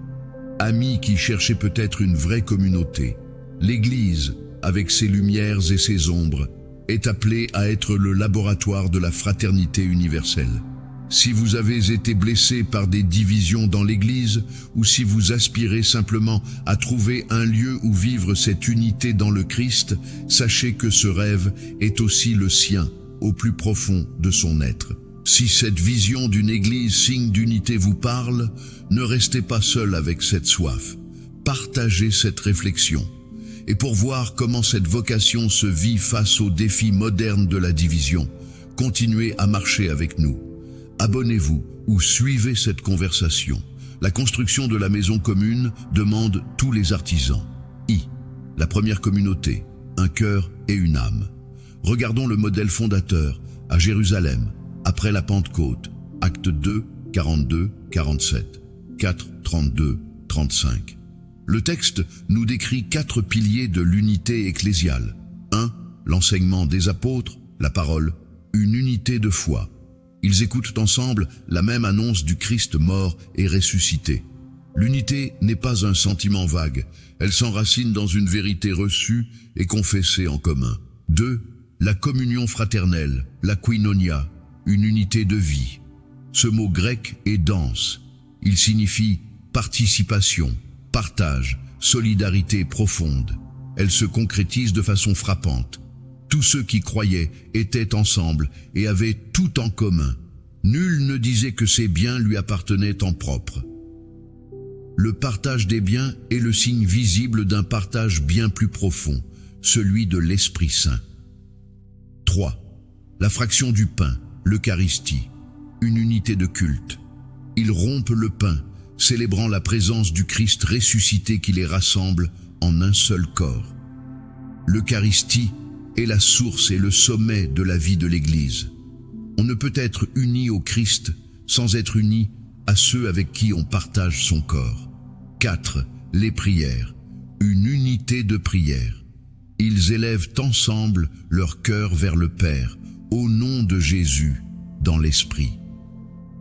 amis qui cherchaient peut-être une vraie communauté, l'Église, avec ses lumières et ses ombres, est appelée à être le laboratoire de la fraternité universelle. Si vous avez été blessé par des divisions dans l'Église, ou si vous aspirez simplement à trouver un lieu où vivre cette unité dans le Christ, sachez que ce rêve est aussi le sien, au plus profond de son être. Si cette vision d'une Église signe d'unité vous parle, ne restez pas seul avec cette soif. Partagez cette réflexion. Et pour voir comment cette vocation se vit face aux défis modernes de la division, continuez à marcher avec nous. Abonnez-vous ou suivez cette conversation. La construction de la maison commune demande tous les artisans. La première communauté, un cœur et une âme. Regardons le modèle fondateur à Jérusalem, après la Pentecôte, acte 2, 42, 47, 4, 32, 35. Le texte nous décrit 4 piliers de l'unité ecclésiale. 1. L'enseignement des apôtres, la parole, une unité de foi. Ils écoutent ensemble la même annonce du Christ mort et ressuscité. L'unité n'est pas un sentiment vague, elle s'enracine dans une vérité reçue et confessée en commun. 2. La communion fraternelle, la koinonia, une unité de vie. Ce mot grec est dense. Il signifie participation, partage, solidarité profonde. Elle se concrétise de façon frappante. Tous ceux qui croyaient étaient ensemble et avaient tout en commun. Nul ne disait que ses biens lui appartenaient en propre. Le partage des biens est le signe visible d'un partage bien plus profond, celui de l'Esprit Saint. 3. La fraction du pain, l'Eucharistie, une unité de culte. Ils rompent le pain, célébrant la présence du Christ ressuscité qui les rassemble en un seul corps. L'Eucharistie est la source et le sommet de la vie de l'Église. On ne peut être uni au Christ sans être uni à ceux avec qui on partage son corps. 4. Les prières. Une unité de prière. Ils élèvent ensemble leur cœur vers le Père, au nom de Jésus, dans l'Esprit.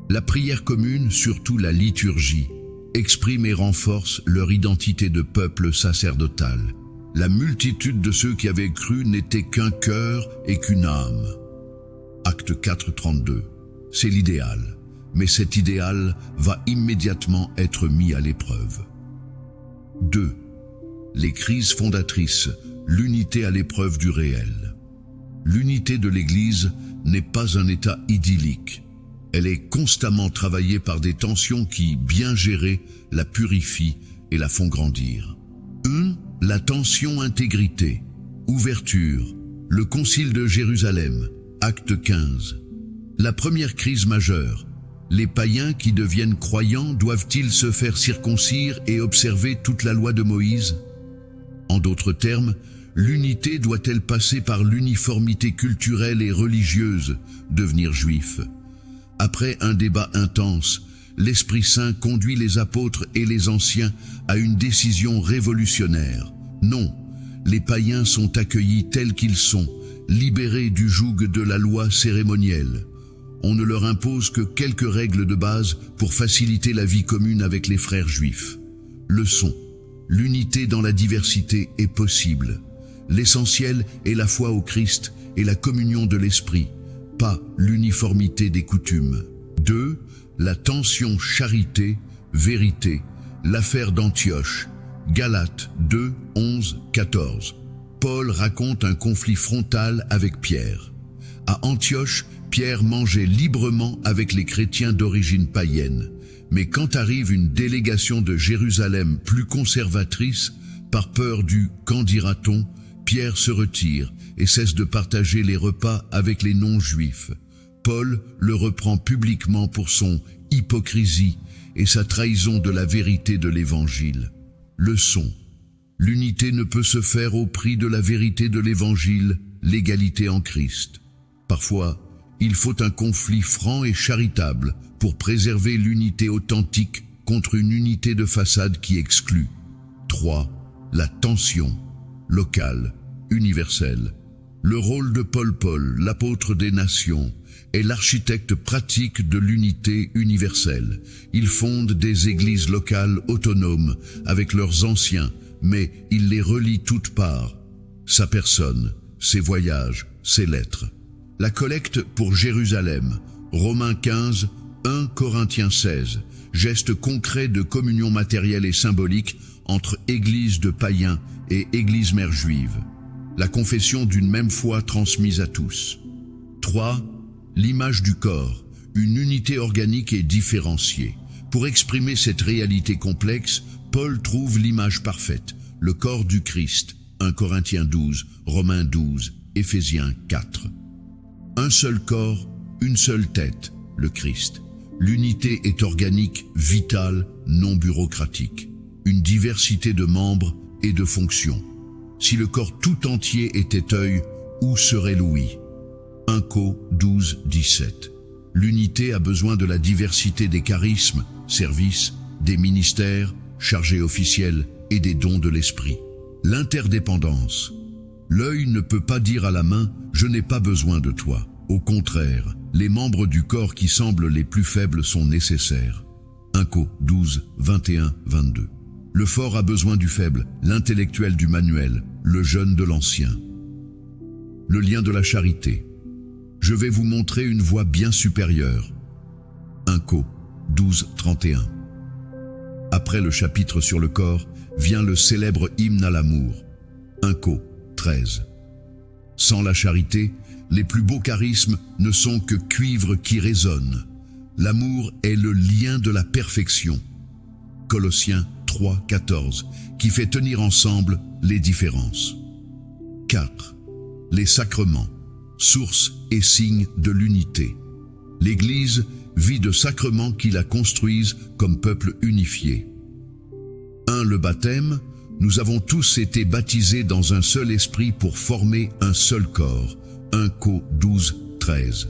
La prière commune, surtout la liturgie, exprime et renforce leur identité de peuple sacerdotal. La multitude de ceux qui avaient cru n'était qu'un cœur et qu'une âme. Acte 4, 32. C'est l'idéal, mais cet idéal va immédiatement être mis à l'épreuve. 2. Les crises fondatrices, l'unité à l'épreuve du réel. L'unité de l'Église n'est pas un état idyllique. Elle est constamment travaillée par des tensions qui, bien gérées, la purifient et la font grandir. 1. La tension intégrité. Ouverture. Le Concile de Jérusalem. Acte 15. La première crise majeure. Les païens qui deviennent croyants doivent-ils se faire circoncire et observer toute la loi de Moïse? En d'autres termes, l'unité doit-elle passer par l'uniformité culturelle et religieuse, devenir juif? Après un débat intense, l'Esprit Saint conduit les apôtres et les anciens à une décision révolutionnaire. Non, les païens sont accueillis tels qu'ils sont, libérés du joug de la loi cérémonielle. On ne leur impose que quelques règles de base pour faciliter la vie commune avec les frères juifs. Leçon. L'unité dans la diversité est possible. L'essentiel est la foi au Christ et la communion de l'Esprit, pas l'uniformité des coutumes. 2. La tension charité-vérité, l'affaire d'Antioche. Galates 2, 11, 14. Paul raconte un conflit frontal avec Pierre. À Antioche, Pierre mangeait librement avec les chrétiens d'origine païenne. Mais quand arrive une délégation de Jérusalem plus conservatrice, par peur du « qu'en dira-t-on », Pierre se retire et cesse de partager les repas avec les non-juifs. Paul le reprend publiquement pour son hypocrisie et sa trahison de la vérité de l'Évangile. Leçon. L'unité ne peut se faire au prix de la vérité de l'Évangile, l'égalité en Christ. Parfois, il faut un conflit franc et charitable pour préserver l'unité authentique contre une unité de façade qui exclut. 3. La tension. Locale, universelle. Le rôle de Paul, l'apôtre des nations, est l'architecte pratique de l'unité universelle. Il fonde des églises locales autonomes avec leurs anciens, mais il les relie toutes parts. Sa personne, ses voyages, ses lettres. La collecte pour Jérusalem, Romains 15, 1 Corinthiens 16, geste concret de communion matérielle et symbolique entre églises de païens et églises mères juives. La confession d'une même foi transmise à tous. 3. L'image du corps, une unité organique et différenciée. Pour exprimer cette réalité complexe, Paul trouve l'image parfaite, le corps du Christ, 1 Corinthiens 12, Romains 12, Éphésiens 4. Un seul corps, une seule tête, le Christ. L'unité est organique, vitale, non bureaucratique. Une diversité de membres et de fonctions. Si le corps tout entier était œil, où serait l'ouïe? 1 Co 12, 17. L'unité a besoin de la diversité des charismes, services, des ministères, chargés officiels et des dons de l'esprit. L'interdépendance. L'œil ne peut pas dire à la main « je n'ai pas besoin de toi ». Au contraire, les membres du corps qui semblent les plus faibles sont nécessaires. 1 Co 12, 21, 22. Le fort a besoin du faible, l'intellectuel du manuel, le jeune de l'ancien. Le lien de la charité. Je vais vous montrer une voie bien supérieure. 1 Co 12, 31. Après le chapitre sur le corps, vient le célèbre hymne à l'amour. 1 Co 13. Sans la charité, les plus beaux charismes ne sont que cuivre qui résonne. L'amour est le lien de la perfection. Colossiens 3, 14, qui fait tenir ensemble les différences. 4. Les sacrements, source et signe de l'unité. L'Église vie de sacrement qui la construisent comme peuple unifié. 1. Le baptême. Nous avons tous été baptisés dans un seul esprit pour former un seul corps. 1 Co 12, 13.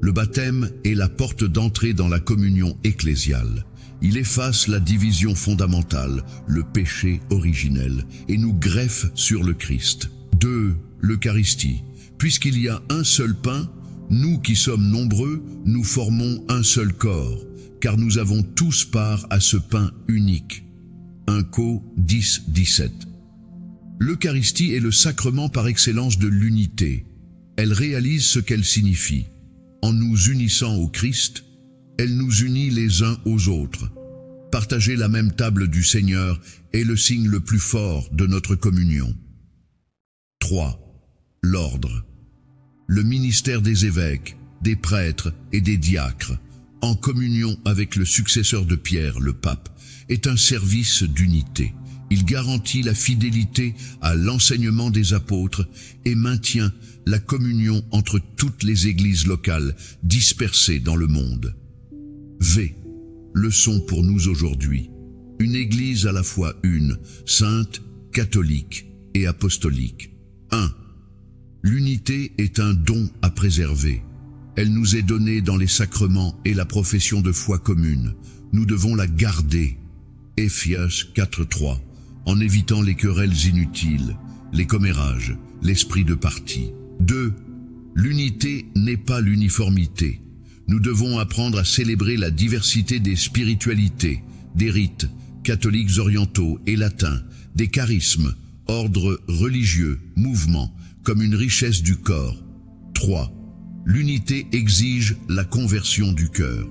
Le baptême est la porte d'entrée dans la communion ecclésiale. Il efface la division fondamentale, le péché originel, et nous greffe sur le Christ. 2. L'Eucharistie. Puisqu'il y a un seul pain, nous qui sommes nombreux, nous formons un seul corps, car nous avons tous part à ce pain unique. 1 Co 10, 17. L'Eucharistie est le sacrement par excellence de l'unité. Elle réalise ce qu'elle signifie. En nous unissant au Christ, elle nous unit les uns aux autres. Partager la même table du Seigneur est le signe le plus fort de notre communion. 3. L'ordre. Le ministère des évêques, des prêtres et des diacres, en communion avec le successeur de Pierre, le pape, est un service d'unité. Il garantit la fidélité à l'enseignement des apôtres et maintient la communion entre toutes les églises locales dispersées dans le monde. V. Leçon pour nous aujourd'hui. Une église à la fois une, sainte, catholique et apostolique. 1. L'unité est un don à préserver. Elle nous est donnée dans les sacrements et la profession de foi commune. Nous devons la garder. Éphésiens 4:3. En évitant les querelles inutiles, les commérages, l'esprit de parti. 2. L'unité n'est pas l'uniformité. Nous devons apprendre à célébrer la diversité des spiritualités, des rites, catholiques orientaux et latins, des charismes, ordres religieux, mouvements, comme une richesse du corps. 3. L'unité exige la conversion du cœur.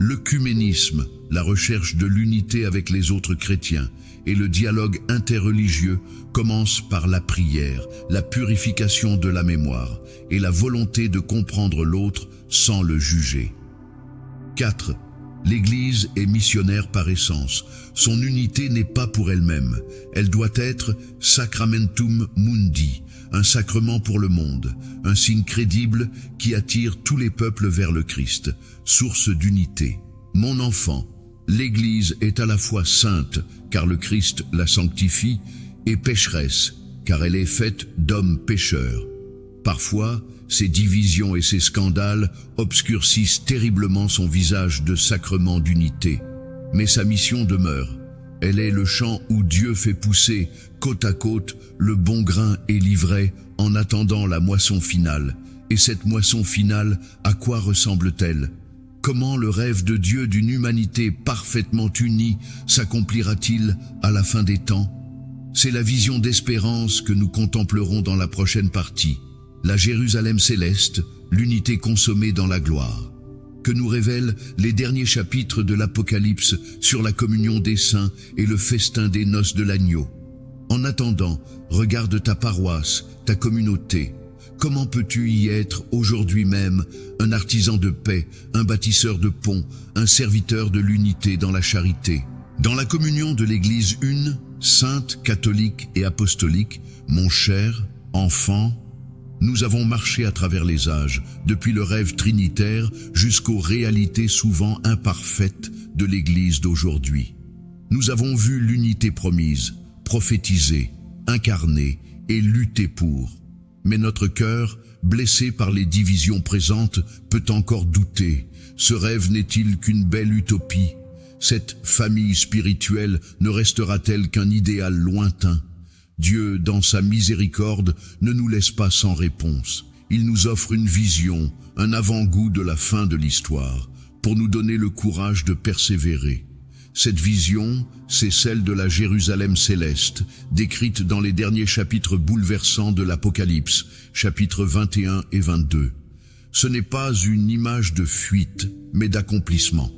L'œcuménisme, la recherche de l'unité avec les autres chrétiens, et le dialogue interreligieux commence par la prière, la purification de la mémoire et la volonté de comprendre l'autre sans le juger. 4. L'Église est missionnaire par essence. Son unité n'est pas pour elle-même. Elle doit être sacramentum mundi, un sacrement pour le monde, un signe crédible qui attire tous les peuples vers le Christ, source d'unité. Mon enfant, l'Église est à la fois sainte, car le Christ la sanctifie, et pécheresse, car elle est faite d'hommes pécheurs. Parfois, ces divisions et ces scandales obscurcissent terriblement son visage de sacrement d'unité. Mais sa mission demeure. Elle est le champ où Dieu fait pousser, côte à côte, le bon grain et l'ivraie en attendant la moisson finale. Et cette moisson finale, à quoi ressemble-t-elle ? Comment le rêve de Dieu d'une humanité parfaitement unie s'accomplira-t-il à la fin des temps ? C'est la vision d'espérance que nous contemplerons dans la prochaine partie. La Jérusalem céleste, l'unité consommée dans la gloire, que nous révèlent les derniers chapitres de l'Apocalypse sur la communion des saints et le festin des noces de l'agneau. En attendant, regarde ta paroisse, ta communauté. Comment peux-tu y être aujourd'hui même, un artisan de paix, un bâtisseur de ponts, un serviteur de l'unité dans la charité? Dans la communion de l'Église une, sainte, catholique et apostolique, mon cher enfant, nous avons marché à travers les âges, depuis le rêve trinitaire jusqu'aux réalités souvent imparfaites de l'Église d'aujourd'hui. Nous avons vu l'unité promise, prophétisée, incarnée et luttée pour. Mais notre cœur, blessé par les divisions présentes, peut encore douter. Ce rêve n'est-il qu'une belle utopie? Cette famille spirituelle ne restera-t-elle qu'un idéal lointain? Dieu, dans sa miséricorde, ne nous laisse pas sans réponse. Il nous offre une vision, un avant-goût de la fin de l'histoire, pour nous donner le courage de persévérer. Cette vision, c'est celle de la Jérusalem céleste, décrite dans les derniers chapitres bouleversants de l'Apocalypse, chapitres 21 et 22. Ce n'est pas une image de fuite, mais d'accomplissement.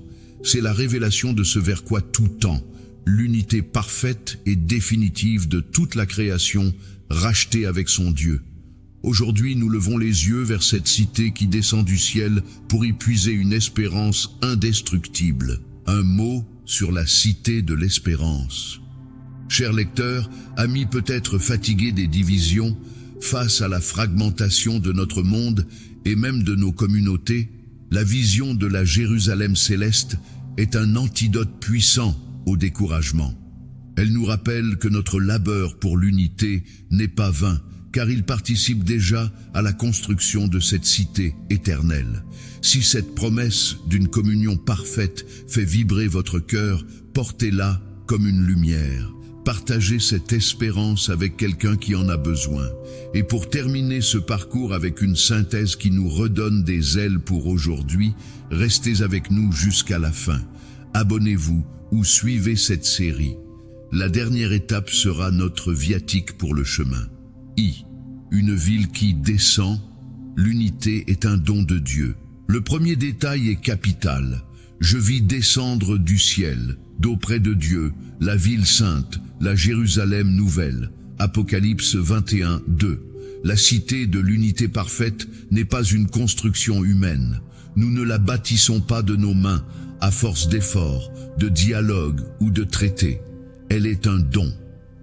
C'est la révélation de ce vers quoi tout tend, l'unité parfaite et définitive de toute la création, rachetée avec son Dieu. Aujourd'hui, nous levons les yeux vers cette cité qui descend du ciel pour y puiser une espérance indestructible. Un mot sur la cité de l'espérance. Chers lecteurs, amis peut-être fatigués des divisions, face à la fragmentation de notre monde et même de nos communautés, La vision de la Jérusalem céleste est un antidote puissant au découragement. Elle nous rappelle que notre labeur pour l'unité n'est pas vain, car il participe déjà à la construction de cette cité éternelle. Si cette promesse d'une communion parfaite fait vibrer votre cœur, portez-la comme une lumière. Partagez cette espérance avec quelqu'un qui en a besoin. Et pour terminer ce parcours avec une synthèse qui nous redonne des ailes pour aujourd'hui, restez avec nous jusqu'à la fin. Abonnez-vous ou suivez cette série. La dernière étape sera notre viatique pour le chemin. Une ville qui descend. L'unité est un don de Dieu. Le premier détail est capital. Je vis descendre du ciel, d'auprès de Dieu, la ville sainte, la Jérusalem nouvelle. Apocalypse 21, 2. La cité de l'unité parfaite n'est pas une construction humaine. Nous ne la bâtissons pas de nos mains, à force d'efforts, de dialogue ou de traités. Elle est un don.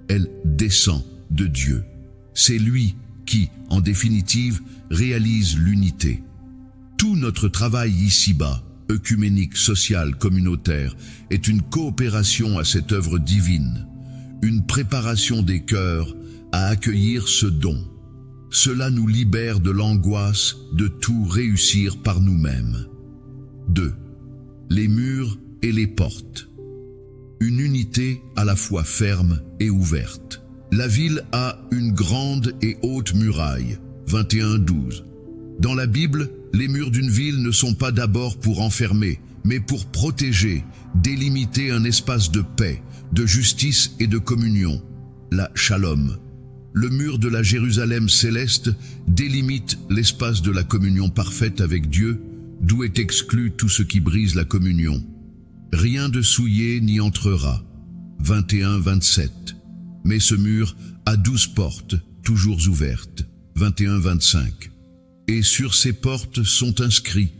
Elle descend de Dieu. C'est lui qui, en définitive, réalise l'unité. Tout notre travail ici-bas, œcuménique, social, communautaire, est une coopération à cette œuvre divine, une préparation des cœurs à accueillir ce don. Cela nous libère de l'angoisse de tout réussir par nous-mêmes. 2. Les murs et les portes. Une unité à la fois ferme et ouverte. La ville a une grande et haute muraille, 21-12. Dans la Bible, les murs d'une ville ne sont pas d'abord pour enfermer, mais pour protéger, délimiter un espace de paix, de justice et de communion, la shalom. Le mur de la Jérusalem céleste délimite l'espace de la communion parfaite avec Dieu, d'où est exclu tout ce qui brise la communion. Rien de souillé n'y entrera, 21-27. Mais ce mur a 12 portes, toujours ouvertes, 21-25. Et sur ces portes sont inscrits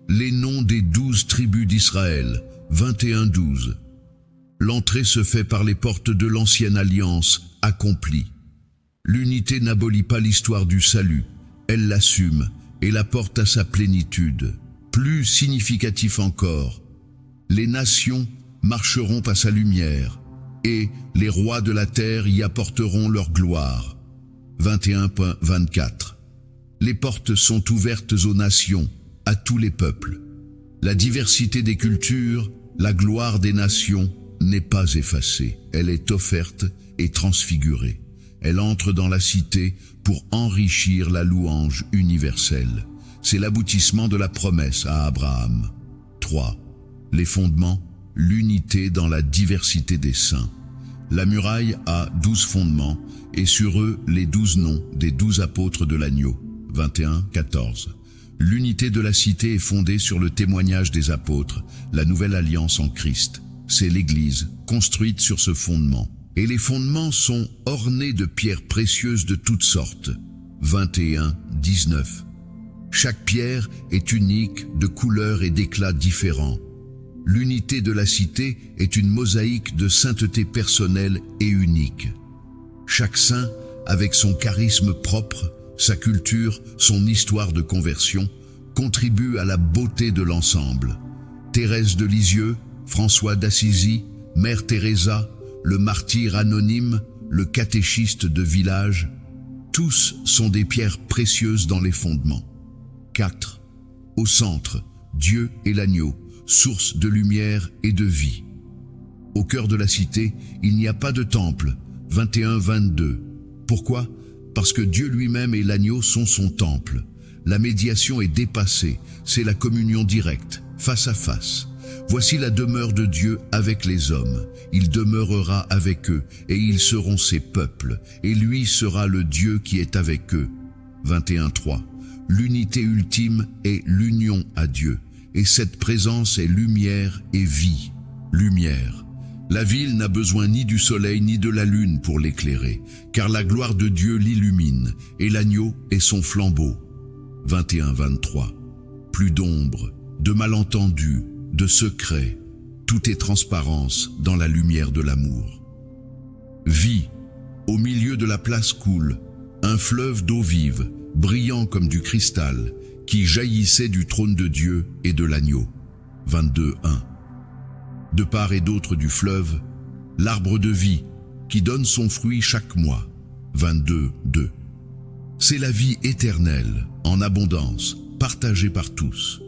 les noms des 12 tribus d'Israël, 21-12. L'entrée se fait par les portes de l'ancienne alliance, accomplie. L'unité n'abolit pas l'histoire du salut, elle l'assume et la porte à sa plénitude. Plus significatif encore, les nations marcheront à sa lumière, et les rois de la terre y apporteront leur gloire. 21.24. Les portes sont ouvertes aux nations, à tous les peuples. La diversité des cultures, la gloire des nations n'est pas effacée. Elle est offerte et transfigurée. Elle entre dans la cité pour enrichir la louange universelle. C'est l'aboutissement de la promesse à Abraham. 3. Les fondements, l'unité dans la diversité des saints. La muraille a 12 fondements, et sur eux les 12 noms des 12 apôtres de l'agneau. 21-14. L'unité de la cité est fondée sur le témoignage des apôtres, la nouvelle alliance en Christ. C'est l'Église, construite sur ce fondement. Et les fondements sont ornés de pierres précieuses de toutes sortes. 21-19. Chaque pierre est unique, de couleurs et d'éclats différents. L'unité de la cité est une mosaïque de sainteté personnelle et unique. Chaque saint, avec son charisme propre, sa culture, son histoire de conversion, contribue à la beauté de l'ensemble. Thérèse de Lisieux, François d'Assisi, Mère Teresa, le martyr anonyme, le catéchiste de village, tous sont des pierres précieuses dans les fondements. 4. Au centre, Dieu et l'agneau, source de lumière et de vie. Au cœur de la cité, il n'y a pas de temple, 21-22. Pourquoi ? Parce que Dieu lui-même et l'agneau sont son temple. La médiation est dépassée, c'est la communion directe, face à face. Voici la demeure de Dieu avec les hommes. Il demeurera avec eux, et ils seront ses peuples, et lui sera le Dieu qui est avec eux. 21-3. L'unité ultime est l'union à Dieu. Et cette présence est lumière et vie. Lumière. La ville n'a besoin ni du soleil ni de la lune pour l'éclairer, car la gloire de Dieu l'illumine, et l'agneau est son flambeau. 21-23. Plus d'ombre, de malentendus, de secrets, tout est transparence dans la lumière de l'amour. Vie. Au milieu de la place coule un fleuve d'eau vive, brillant comme du cristal, qui jaillissait du trône de Dieu et de l'agneau. 22:1. De part et d'autre du fleuve, l'arbre de vie, qui donne son fruit chaque mois. 22:2. C'est la vie éternelle, en abondance, partagée par tous.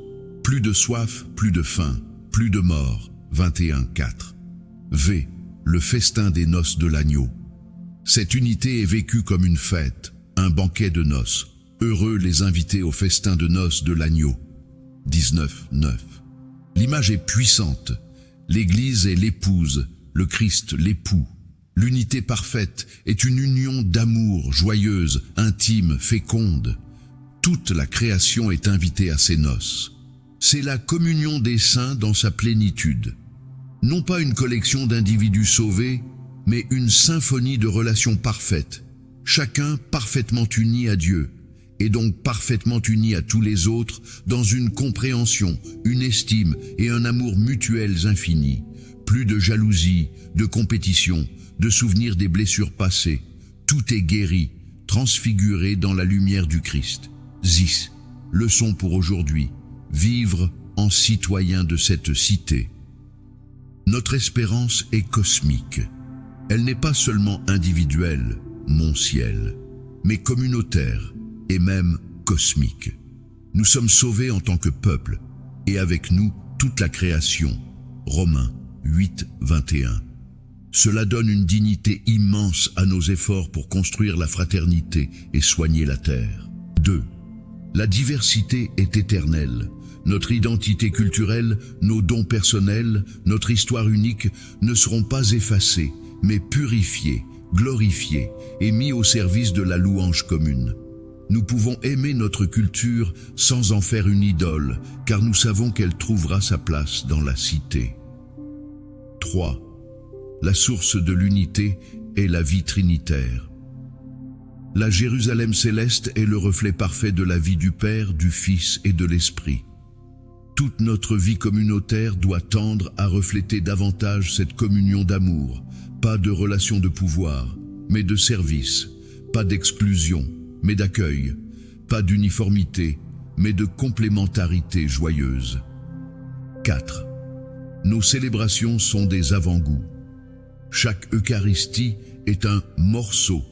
Plus de soif, plus de faim, plus de mort. 21:4. V. Le festin des noces de l'agneau. Cette unité est vécue comme une fête, un banquet de noces. Heureux les invités au festin de noces de l'agneau. 19:9. L'image est puissante. L'Église est l'épouse, le Christ l'époux. L'unité parfaite est une union d'amour joyeuse, intime, féconde. Toute la création est invitée à ces noces. C'est la communion des saints dans sa plénitude. Non pas une collection d'individus sauvés, mais une symphonie de relations parfaites, chacun parfaitement uni à Dieu, et donc parfaitement uni à tous les autres dans une compréhension, une estime et un amour mutuels infinis. Plus de jalousie, de compétition, de souvenirs des blessures passées. Tout est guéri, transfiguré dans la lumière du Christ. Zis, leçon pour aujourd'hui, vivre en citoyen de cette cité. Notre espérance est cosmique. Elle n'est pas seulement individuelle, mon ciel, mais communautaire et même cosmique. Nous sommes sauvés en tant que peuple, et avec nous toute la création. Romains 8:21. Cela donne une dignité immense à nos efforts pour construire la fraternité et soigner la terre. 2. La diversité est éternelle. Notre identité culturelle, nos dons personnels, notre histoire unique ne seront pas effacés, mais purifiés, glorifiés et mis au service de la louange commune. Nous pouvons aimer notre culture sans en faire une idole, car nous savons qu'elle trouvera sa place dans la cité. 3. La source de l'unité est la vie trinitaire. La Jérusalem céleste est le reflet parfait de la vie du Père, du Fils et de l'Esprit. Toute notre vie communautaire doit tendre à refléter davantage cette communion d'amour, pas de relation de pouvoir, mais de service, pas d'exclusion, mais d'accueil, pas d'uniformité, mais de complémentarité joyeuse. 4. Nos célébrations sont des avant-goûts. Chaque Eucharistie est un morceau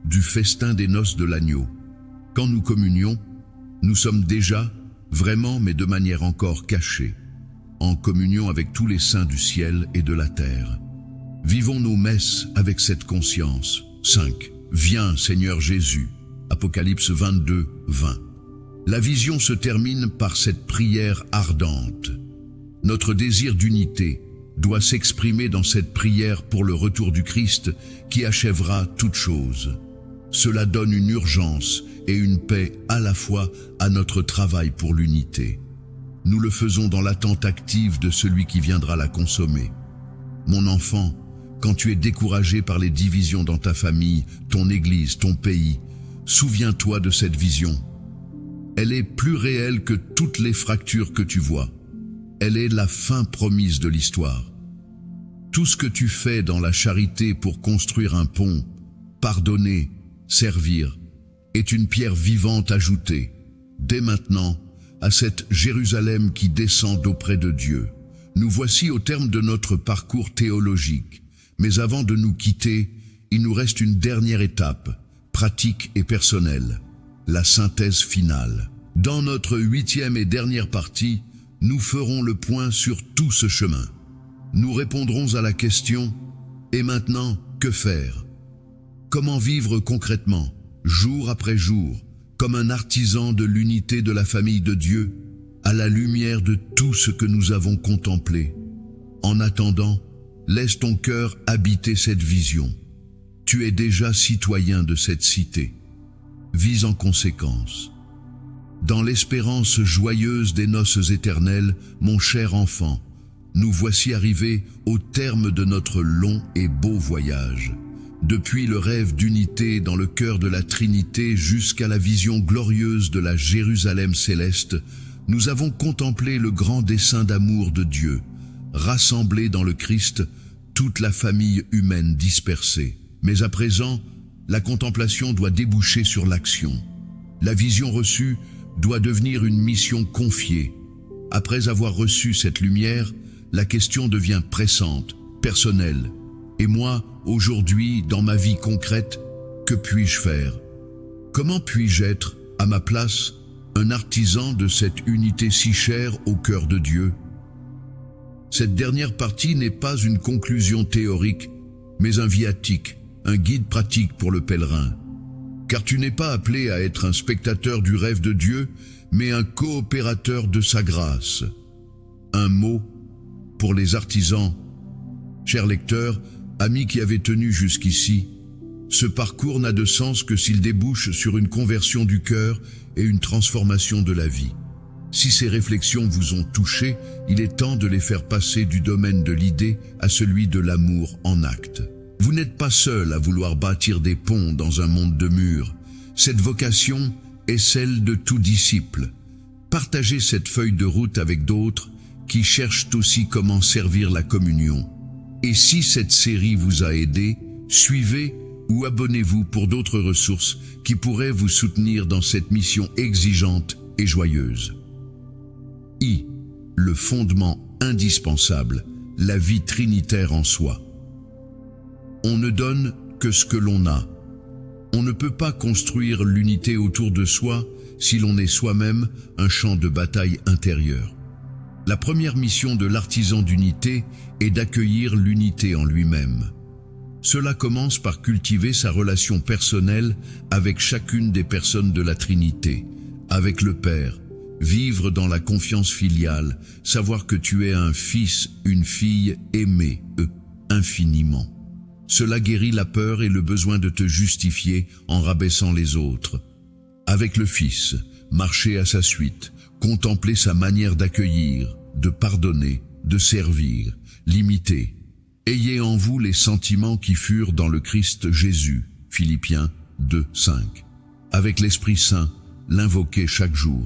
du festin des noces de l'agneau. Quand nous communions, nous sommes déjà, vraiment mais de manière encore cachée, en communion avec tous les saints du ciel et de la terre. Vivons nos messes avec cette conscience. 5. Viens, Seigneur Jésus. Apocalypse 22:20. La vision se termine par cette prière ardente. Notre désir d'unité doit s'exprimer dans cette prière pour le retour du Christ qui achèvera toute chose. Cela donne une urgence et une paix à la fois à notre travail pour l'unité. Nous le faisons dans l'attente active de celui qui viendra la consommer. Mon enfant, quand tu es découragé par les divisions dans ta famille, ton église, ton pays, souviens-toi de cette vision. Elle est plus réelle que toutes les fractures que tu vois. Elle est la fin promise de l'histoire. Tout ce que tu fais dans la charité pour construire un pont, pardonner, servir, est une pierre vivante ajoutée, dès maintenant, à cette Jérusalem qui descend d'auprès de Dieu. Nous voici au terme de notre parcours théologique, mais avant de nous quitter, il nous reste une dernière étape, pratique et personnelle, la synthèse finale. Dans notre 8e et dernière partie, nous ferons le point sur tout ce chemin. Nous répondrons à la question « Et maintenant, que faire ?» Comment vivre concrètement, jour après jour, comme un artisan de l'unité de la famille de Dieu, à la lumière de tout ce que nous avons contemplé. En attendant, laisse ton cœur habiter cette vision. Tu es déjà citoyen de cette cité. Vis en conséquence. Dans l'espérance joyeuse des noces éternelles, mon cher enfant, nous voici arrivés au terme de notre long et beau voyage. Depuis le rêve d'unité dans le cœur de la Trinité jusqu'à la vision glorieuse de la Jérusalem céleste, nous avons contemplé le grand dessein d'amour de Dieu, rassemblé dans le Christ toute la famille humaine dispersée. Mais à présent, la contemplation doit déboucher sur l'action. La vision reçue doit devenir une mission confiée. Après avoir reçu cette lumière, la question devient pressante, personnelle. Et moi, aujourd'hui, dans ma vie concrète, que puis-je faire? Comment puis-je être, à ma place, un artisan de cette unité si chère au cœur de Dieu? Cette dernière partie n'est pas une conclusion théorique, mais un viatique, un guide pratique pour le pèlerin. Car tu n'es pas appelé à être un spectateur du rêve de Dieu, mais un coopérateur de sa grâce. Un mot pour les artisans. Chers lecteurs, amis qui avaient tenu jusqu'ici, ce parcours n'a de sens que s'il débouche sur une conversion du cœur et une transformation de la vie. Si ces réflexions vous ont touché, il est temps de les faire passer du domaine de l'idée à celui de l'amour en acte. Vous n'êtes pas seul à vouloir bâtir des ponts dans un monde de murs. Cette vocation est celle de tout disciple. Partagez cette feuille de route avec d'autres qui cherchent aussi comment servir la communion. Et si cette série vous a aidé, suivez ou abonnez-vous pour d'autres ressources qui pourraient vous soutenir dans cette mission exigeante et joyeuse. Le fondement indispensable, la vie trinitaire en soi. On ne donne que ce que l'on a. On ne peut pas construire l'unité autour de soi si l'on est soi-même un champ de bataille intérieur. La première mission de l'artisan d'unité est d'accueillir l'unité en lui-même. Cela commence par cultiver sa relation personnelle avec chacune des personnes de la Trinité, avec le Père, vivre dans la confiance filiale, savoir que tu es un fils, une fille aimée, infiniment. Cela guérit la peur et le besoin de te justifier en rabaissant les autres. Avec le Fils, marcher à sa suite, contempler sa manière d'accueillir, de pardonner, de servir, l'imiter. Ayez en vous les sentiments qui furent dans le Christ Jésus, Philippiens 2, 5. Avec l'Esprit Saint, l'invoquer chaque jour.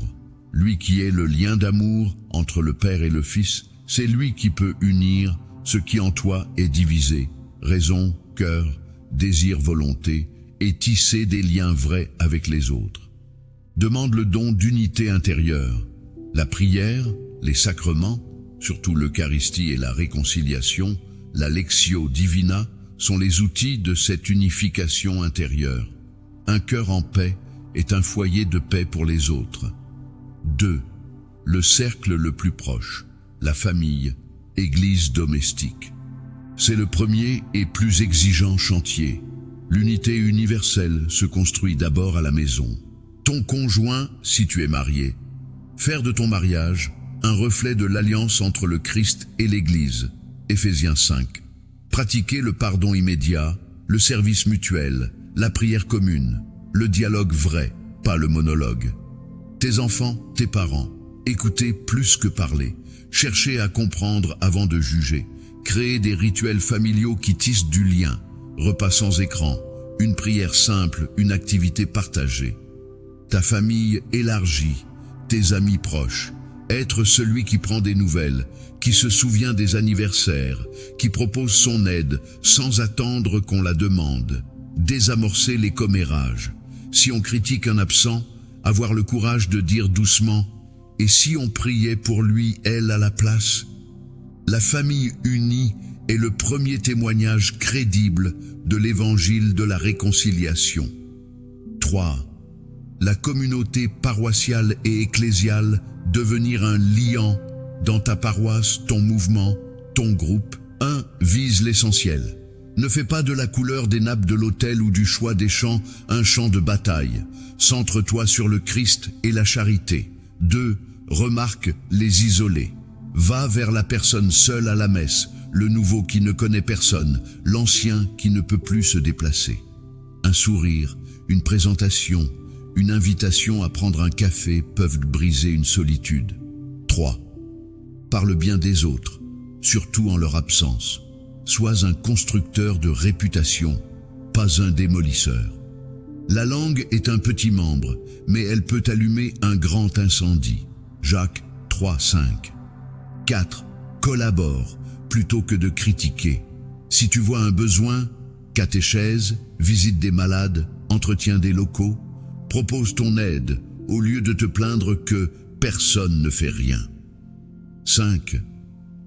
Lui qui est le lien d'amour entre le Père et le Fils, c'est lui qui peut unir ce qui en toi est divisé, raison, cœur, désir, volonté, et tisser des liens vrais avec les autres. Demande le don d'unité intérieure. La prière, les sacrements, surtout l'Eucharistie et la réconciliation, la Lectio Divina, sont les outils de cette unification intérieure. Un cœur en paix est un foyer de paix pour les autres. 2. Le cercle le plus proche, la famille, église domestique. C'est le premier et plus exigeant chantier. L'unité universelle se construit d'abord à la maison. Ton conjoint, si tu es marié. Faire de ton mariage un reflet de l'alliance entre le Christ et l'Église. Éphésiens 5. Pratiquer le pardon immédiat, le service mutuel, la prière commune, le dialogue vrai, pas le monologue. Tes enfants, tes parents, écoutez plus que parler. Cherchez à comprendre avant de juger. Créez des rituels familiaux qui tissent du lien. Repas sans écran, une prière simple, une activité partagée. Ta famille élargie, tes amis proches. Être celui qui prend des nouvelles, qui se souvient des anniversaires, qui propose son aide sans attendre qu'on la demande. Désamorcer les commérages. Si on critique un absent, avoir le courage de dire doucement « Et si on priait pour lui, elle, à la place ?» La famille unie est le premier témoignage crédible de l'évangile de la réconciliation. 3. La communauté paroissiale et ecclésiale devenir un liant dans ta paroisse, ton mouvement, ton groupe. 1. Vise l'essentiel. Ne fais pas de la couleur des nappes de l'autel ou du choix des chants un champ de bataille. Centre-toi sur le Christ et la charité. 2. Remarque les isolés. Va vers la personne seule à la messe, le nouveau qui ne connaît personne, l'ancien qui ne peut plus se déplacer. Un sourire, une présentation, une invitation à prendre un café peuvent briser une solitude. 3. Parle bien des autres, surtout en leur absence. Sois un constructeur de réputation, pas un démolisseur. La langue est un petit membre, mais elle peut allumer un grand incendie. Jacques 3, 5. 4. Collabore plutôt que de critiquer. Si tu vois un besoin, catéchèse, visite des malades, entretien des locaux, Propose ton aide au lieu de te plaindre que personne ne fait rien. 5.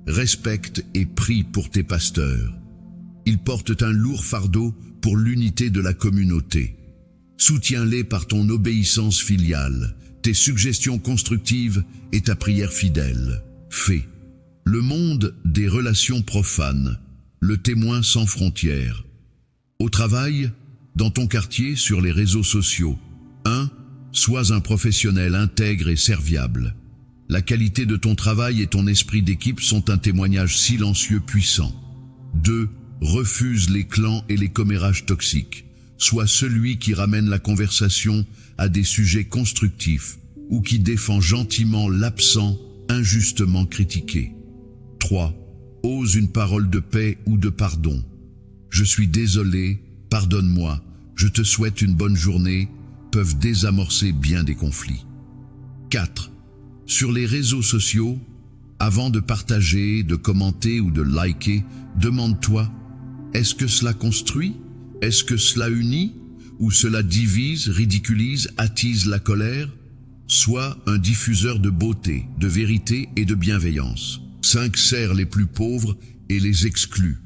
Respecte et prie pour tes pasteurs. Ils portent un lourd fardeau pour l'unité de la communauté. Soutiens-les par ton obéissance filiale, tes suggestions constructives et ta prière fidèle. Fais. Le monde des relations profanes, le témoin sans frontières. Au travail, dans ton quartier, sur les réseaux sociaux. 1. Sois un professionnel intègre et serviable. La qualité de ton travail et ton esprit d'équipe sont un témoignage silencieux puissant. 2. Refuse les clans et les commérages toxiques. Sois celui qui ramène la conversation à des sujets constructifs ou qui défend gentiment l'absent injustement critiqué. 3. Ose une parole de paix ou de pardon. Je suis désolé, pardonne-moi, je te souhaite une bonne journée, peuvent désamorcer bien des conflits. 4. Sur les réseaux sociaux, avant de partager, de commenter ou de liker, demande-toi, est-ce que cela construit? Est-ce que cela unit? Ou cela divise, ridiculise, attise la colère? Sois un diffuseur de beauté, de vérité et de bienveillance. 5. Sers les plus pauvres et les exclus.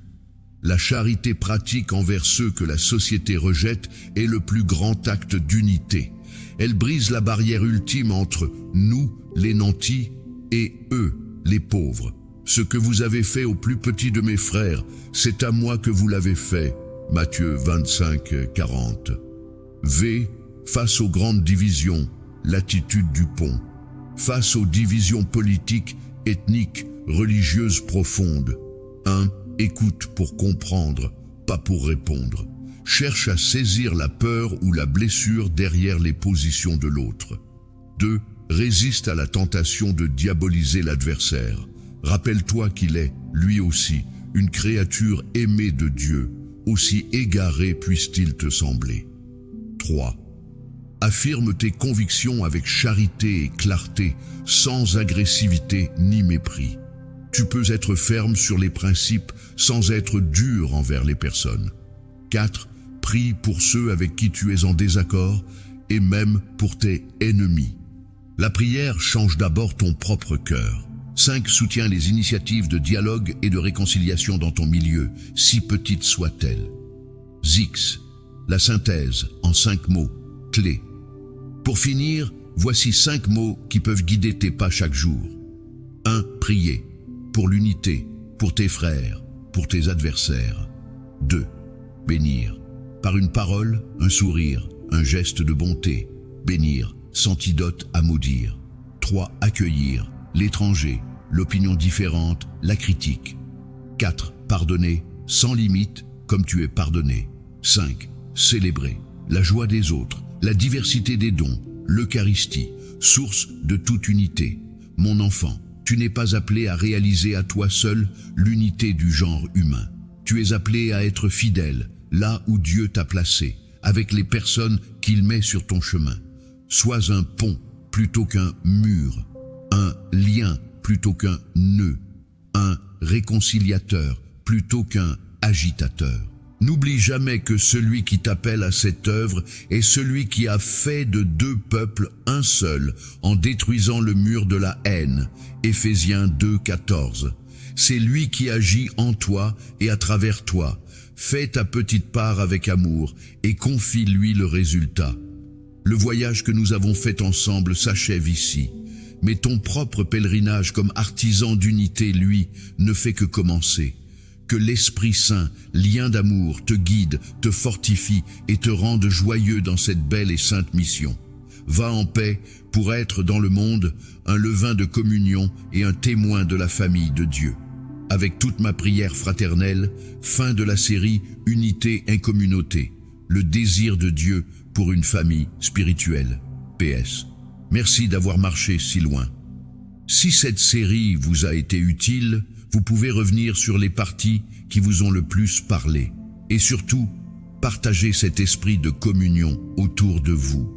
La charité pratique envers ceux que la société rejette est le plus grand acte d'unité. Elle brise la barrière ultime entre nous, les nantis, et eux, les pauvres. Ce que vous avez fait au plus petit de mes frères, c'est à moi que vous l'avez fait. Matthieu 25, 40. V. Face aux grandes divisions, l'attitude du pont. Face aux divisions politiques, ethniques, religieuses profondes. 1. Écoute pour comprendre, pas pour répondre. Cherche à saisir la peur ou la blessure derrière les positions de l'autre. 2. Résiste à la tentation de diaboliser l'adversaire. Rappelle-toi qu'il est, lui aussi, une créature aimée de Dieu, aussi égaré puisse-t-il te sembler. 3. Affirme tes convictions avec charité et clarté, sans agressivité ni mépris. Tu peux être ferme sur les principes sans être dur envers les personnes. 4. Prie pour ceux avec qui tu es en désaccord et même pour tes ennemis. La prière change d'abord ton propre cœur. 5. Soutiens les initiatives de dialogue et de réconciliation dans ton milieu, si petites soient-elles. Zix, la synthèse en 5 mots, clés. Pour finir, voici 5 mots qui peuvent guider tes pas chaque jour. 1. Prier. Pour l'unité, pour tes frères, pour tes adversaires. 2. Bénir. Par une parole, un sourire, un geste de bonté. Bénir, sans antidote à maudire. 3. Accueillir. L'étranger, l'opinion différente, la critique. 4. Pardonner, sans limite, comme tu es pardonné. 5. Célébrer. La joie des autres, la diversité des dons, l'Eucharistie, source de toute unité. Mon enfant, tu n'es pas appelé à réaliser à toi seul l'unité du genre humain. Tu es appelé à être fidèle, là où Dieu t'a placé, avec les personnes qu'il met sur ton chemin. Sois un pont plutôt qu'un mur, un lien plutôt qu'un nœud, un réconciliateur plutôt qu'un agitateur. N'oublie jamais que celui qui t'appelle à cette œuvre est celui qui a fait de 2 peuples un seul en détruisant le mur de la haine. Éphésiens 2, 14. C'est lui qui agit en toi et à travers toi. Fais ta petite part avec amour et confie-lui le résultat. Le voyage que nous avons fait ensemble s'achève ici. Mais ton propre pèlerinage comme artisan d'unité, lui, ne fait que commencer. Que l'Esprit Saint, lien d'amour, te guide, te fortifie et te rende joyeux dans cette belle et sainte mission. Va en paix pour être dans le monde un levain de communion et un témoin de la famille de Dieu. Avec toute ma prière fraternelle, fin de la série Unité et communauté, le désir de Dieu pour une famille spirituelle. PS. Merci d'avoir marché si loin. Si cette série vous a été utile, vous pouvez revenir sur les parties qui vous ont le plus parlé. Et surtout, partagez cet esprit de communion autour de vous.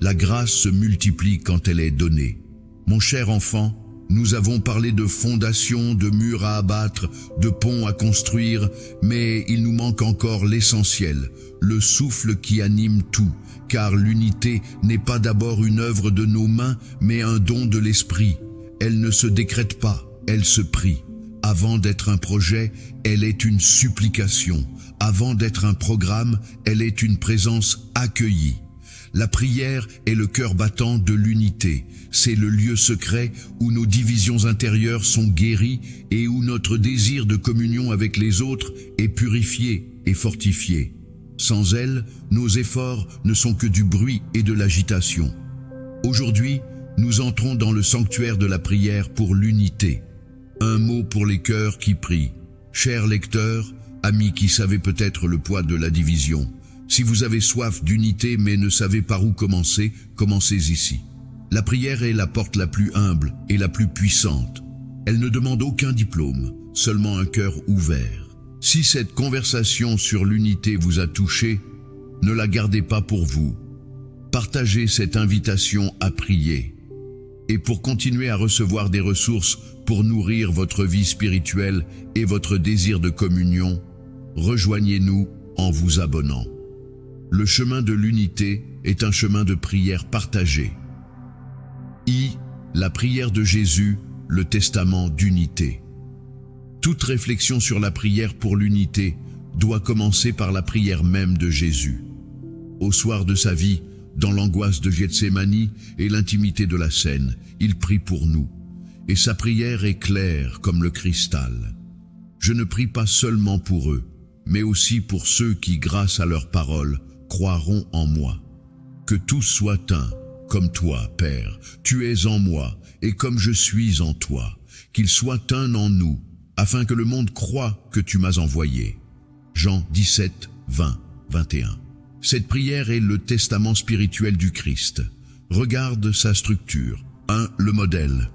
La grâce se multiplie quand elle est donnée. Mon cher enfant, Nous avons parlé de fondations, de murs à abattre, de ponts à construire, mais il nous manque encore l'essentiel, le souffle qui anime tout, car l'unité n'est pas d'abord une œuvre de nos mains, mais un don de l'esprit. Elle ne se décrète pas, elle se prie. Avant d'être un projet, elle est une supplication. Avant d'être un programme, elle est une présence accueillie. La prière est le cœur battant de l'unité. C'est le lieu secret où nos divisions intérieures sont guéries et où notre désir de communion avec les autres est purifié et fortifié. Sans elle, nos efforts ne sont que du bruit et de l'agitation. Aujourd'hui, nous entrons dans le sanctuaire de la prière pour l'unité. Un mot pour les cœurs qui prient. Chers lecteurs, amis qui savez peut-être le poids de la division, si vous avez soif d'unité mais ne savez par où commencer, commencez ici. La prière est la porte la plus humble et la plus puissante. Elle ne demande aucun diplôme, seulement un cœur ouvert. Si cette conversation sur l'unité vous a touché, ne la gardez pas pour vous. Partagez cette invitation à prier. Et pour continuer à recevoir des ressources pour nourrir votre vie spirituelle et votre désir de communion, rejoignez-nous en vous abonnant. Le chemin de l'unité est un chemin de prière partagée. La prière de Jésus, le testament d'unité. Toute réflexion sur la prière pour l'unité doit commencer par la prière même de Jésus. Au soir de sa vie, dans l'angoisse de Gethsémani et l'intimité de la scène, il prie pour nous. Et sa prière est claire comme le cristal. Je ne prie pas seulement pour eux, mais aussi pour ceux qui, grâce à leurs paroles, croiront en moi. Que tous soient un, comme toi, Père, tu es en moi, et comme je suis en toi. Qu'ils soient un en nous, afin que le monde croie que tu m'as envoyé. Jean 17, 20, 21. Cette prière est le testament spirituel du Christ. Regarde sa structure. 1. Le modèle.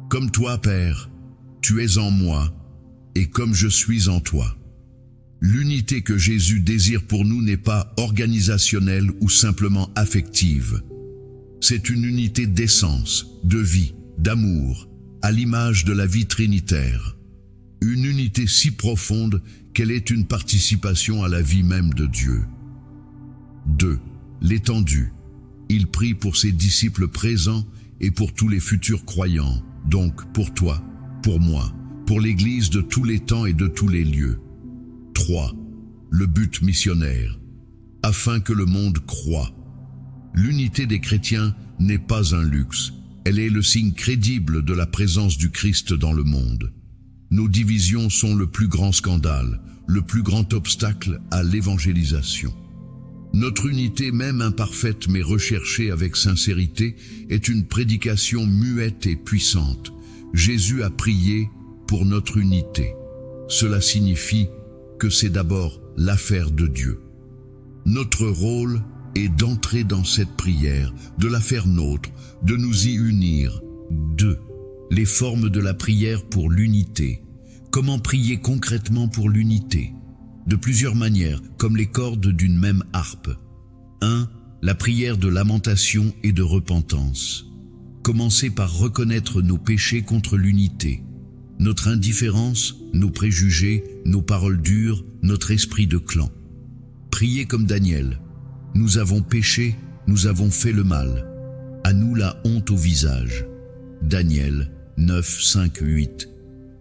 Comme toi, Père, tu es en moi, et comme je suis en toi. L'unité que Jésus désire pour nous n'est pas organisationnelle ou simplement affective. C'est une unité d'essence, de vie, d'amour, à l'image de la vie trinitaire. Une unité si profonde qu'elle est une participation à la vie même de Dieu. 2. L'étendue. Il prie pour ses disciples présents et pour tous les futurs croyants, donc pour toi, pour moi, pour l'Église de tous les temps et de tous les lieux. 3. Le but missionnaire. Afin que le monde croie. L'unité des chrétiens n'est pas un luxe, elle est le signe crédible de la présence du Christ dans le monde. Nos divisions sont le plus grand scandale, le plus grand obstacle à l'évangélisation. Notre unité, même imparfaite mais recherchée avec sincérité, est une prédication muette et puissante. Jésus a prié pour notre unité. Cela signifie que c'est d'abord l'affaire de Dieu. Notre rôle est d'entrer dans cette prière, de la faire nôtre, de nous y unir. 2. Les formes de la prière pour l'unité. Comment prier concrètement pour l'unité? De plusieurs manières, comme les cordes d'une même harpe. 1. La prière de lamentation et de repentance. Commencez par reconnaître nos péchés contre l'unité. Notre indifférence, nos préjugés, nos paroles dures, notre esprit de clan. Priez comme Daniel. Nous avons péché, nous avons fait le mal. À nous la honte au visage. Daniel 9, 5, 8.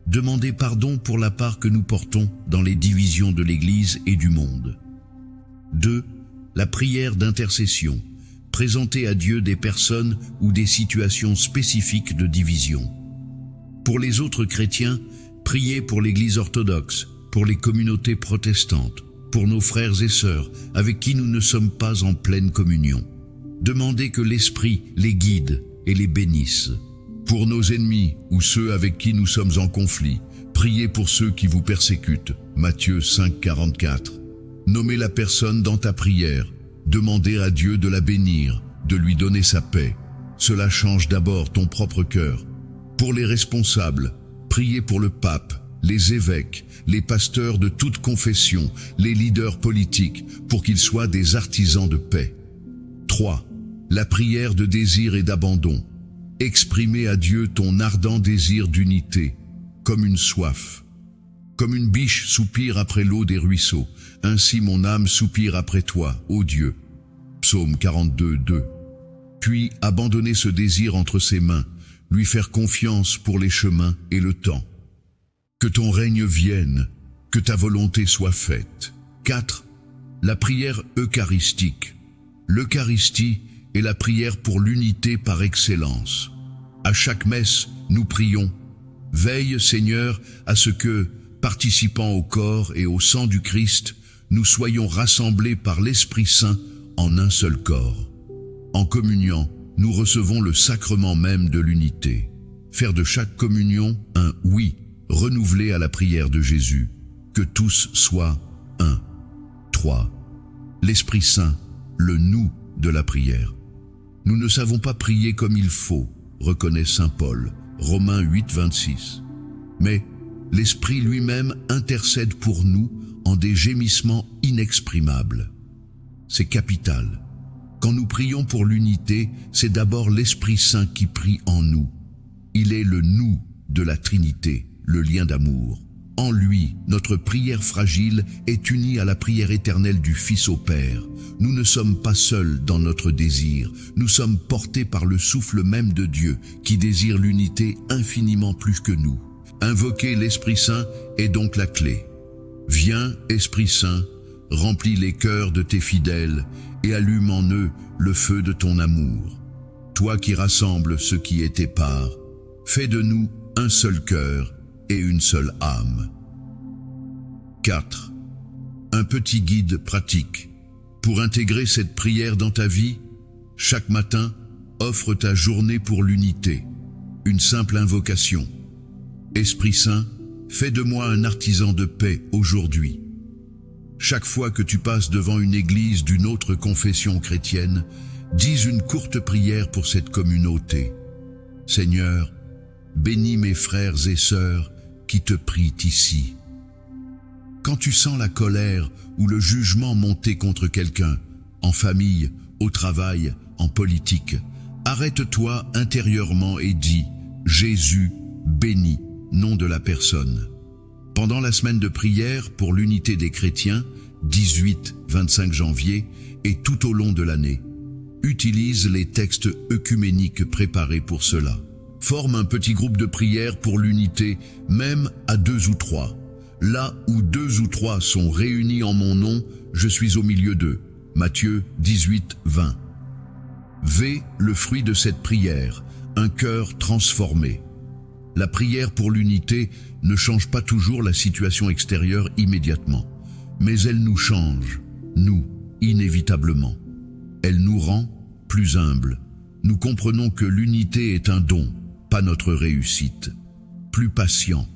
Demandez pardon pour la part que nous portons dans les divisions de l'Église et du monde. 2. La prière d'intercession. Présentez à Dieu des personnes ou des situations spécifiques de division. Pour les autres chrétiens, priez pour l'Église orthodoxe, pour les communautés protestantes, pour nos frères et sœurs avec qui nous ne sommes pas en pleine communion. Demandez que l'Esprit les guide et les bénisse. Pour nos ennemis ou ceux avec qui nous sommes en conflit, priez pour ceux qui vous persécutent. Matthieu 5, 44. Nommez la personne dans ta prière. Demandez à Dieu de la bénir, de lui donner sa paix. Cela change d'abord ton propre cœur. Pour les responsables, priez pour le pape, les évêques, les pasteurs de toute confession, les leaders politiques, pour qu'ils soient des artisans de paix. 3. La prière de désir et d'abandon. exprimer à Dieu ton ardent désir d'unité, comme une soif. Comme une biche soupire après l'eau des ruisseaux, ainsi mon âme soupire après toi, ô Dieu. Psaume 42, 2. Puis abandonner ce désir entre ses mains, lui faire confiance pour les chemins et le temps. Que ton règne vienne, que ta volonté soit faite. 4. La prière eucharistique. L'Eucharistie est la prière pour l'unité par excellence. À chaque messe, nous prions. Veille, Seigneur, à ce que, participant au corps et au sang du Christ, nous soyons rassemblés par l'Esprit Saint en un seul corps. En communiant, nous recevons le sacrement même de l'unité. Faire de chaque communion un oui, renouvelé à la prière de Jésus. Que tous soient un. 3. L'Esprit Saint, le nous de la prière. Nous ne savons pas prier comme il faut, reconnaît saint Paul, Romains 8, 26. Mais l'Esprit lui-même intercède pour nous en des gémissements inexprimables. C'est capital. Quand nous prions pour l'unité, c'est d'abord l'Esprit Saint qui prie en nous. Il est le nous de la Trinité, le lien d'amour. En lui, notre prière fragile est unie à la prière éternelle du Fils au Père. Nous ne sommes pas seuls dans notre désir, nous sommes portés par le souffle même de Dieu, qui désire l'unité infiniment plus que nous. Invoquer l'Esprit Saint est donc la clé. Viens, Esprit Saint, remplis les cœurs de tes fidèles et allume en eux le feu de ton amour. Toi qui rassembles ce qui est tes parts, fais de nous un seul cœur et une seule âme. 4. Un petit guide pratique. Pour intégrer cette prière dans ta vie, chaque matin, offre ta journée pour l'unité. Une simple invocation. Esprit Saint, fais de moi un artisan de paix aujourd'hui. Chaque fois que tu passes devant une église d'une autre confession chrétienne, dis une courte prière pour cette communauté. Seigneur, bénis mes frères et sœurs qui te prient ici. Quand tu sens la colère ou le jugement monter contre quelqu'un, en famille, au travail, en politique, arrête-toi intérieurement et dis « Jésus, bénis », nom de la personne. Pendant la semaine de prière pour l'unité des chrétiens, 18-25 janvier, et tout au long de l'année, utilise les textes œcuméniques préparés pour cela. Forme un petit groupe de prière pour l'unité, même à 2 ou 3. Là où 2 ou 3 sont réunis en mon nom, je suis au milieu d'eux. Matthieu 18, 20. V, le fruit de cette prière, un cœur transformé. La prière pour l'unité ne change pas toujours la situation extérieure immédiatement, mais elle nous change, nous, inévitablement. Elle nous rend plus humbles. Nous comprenons que l'unité est un don, pas notre réussite. Plus patient.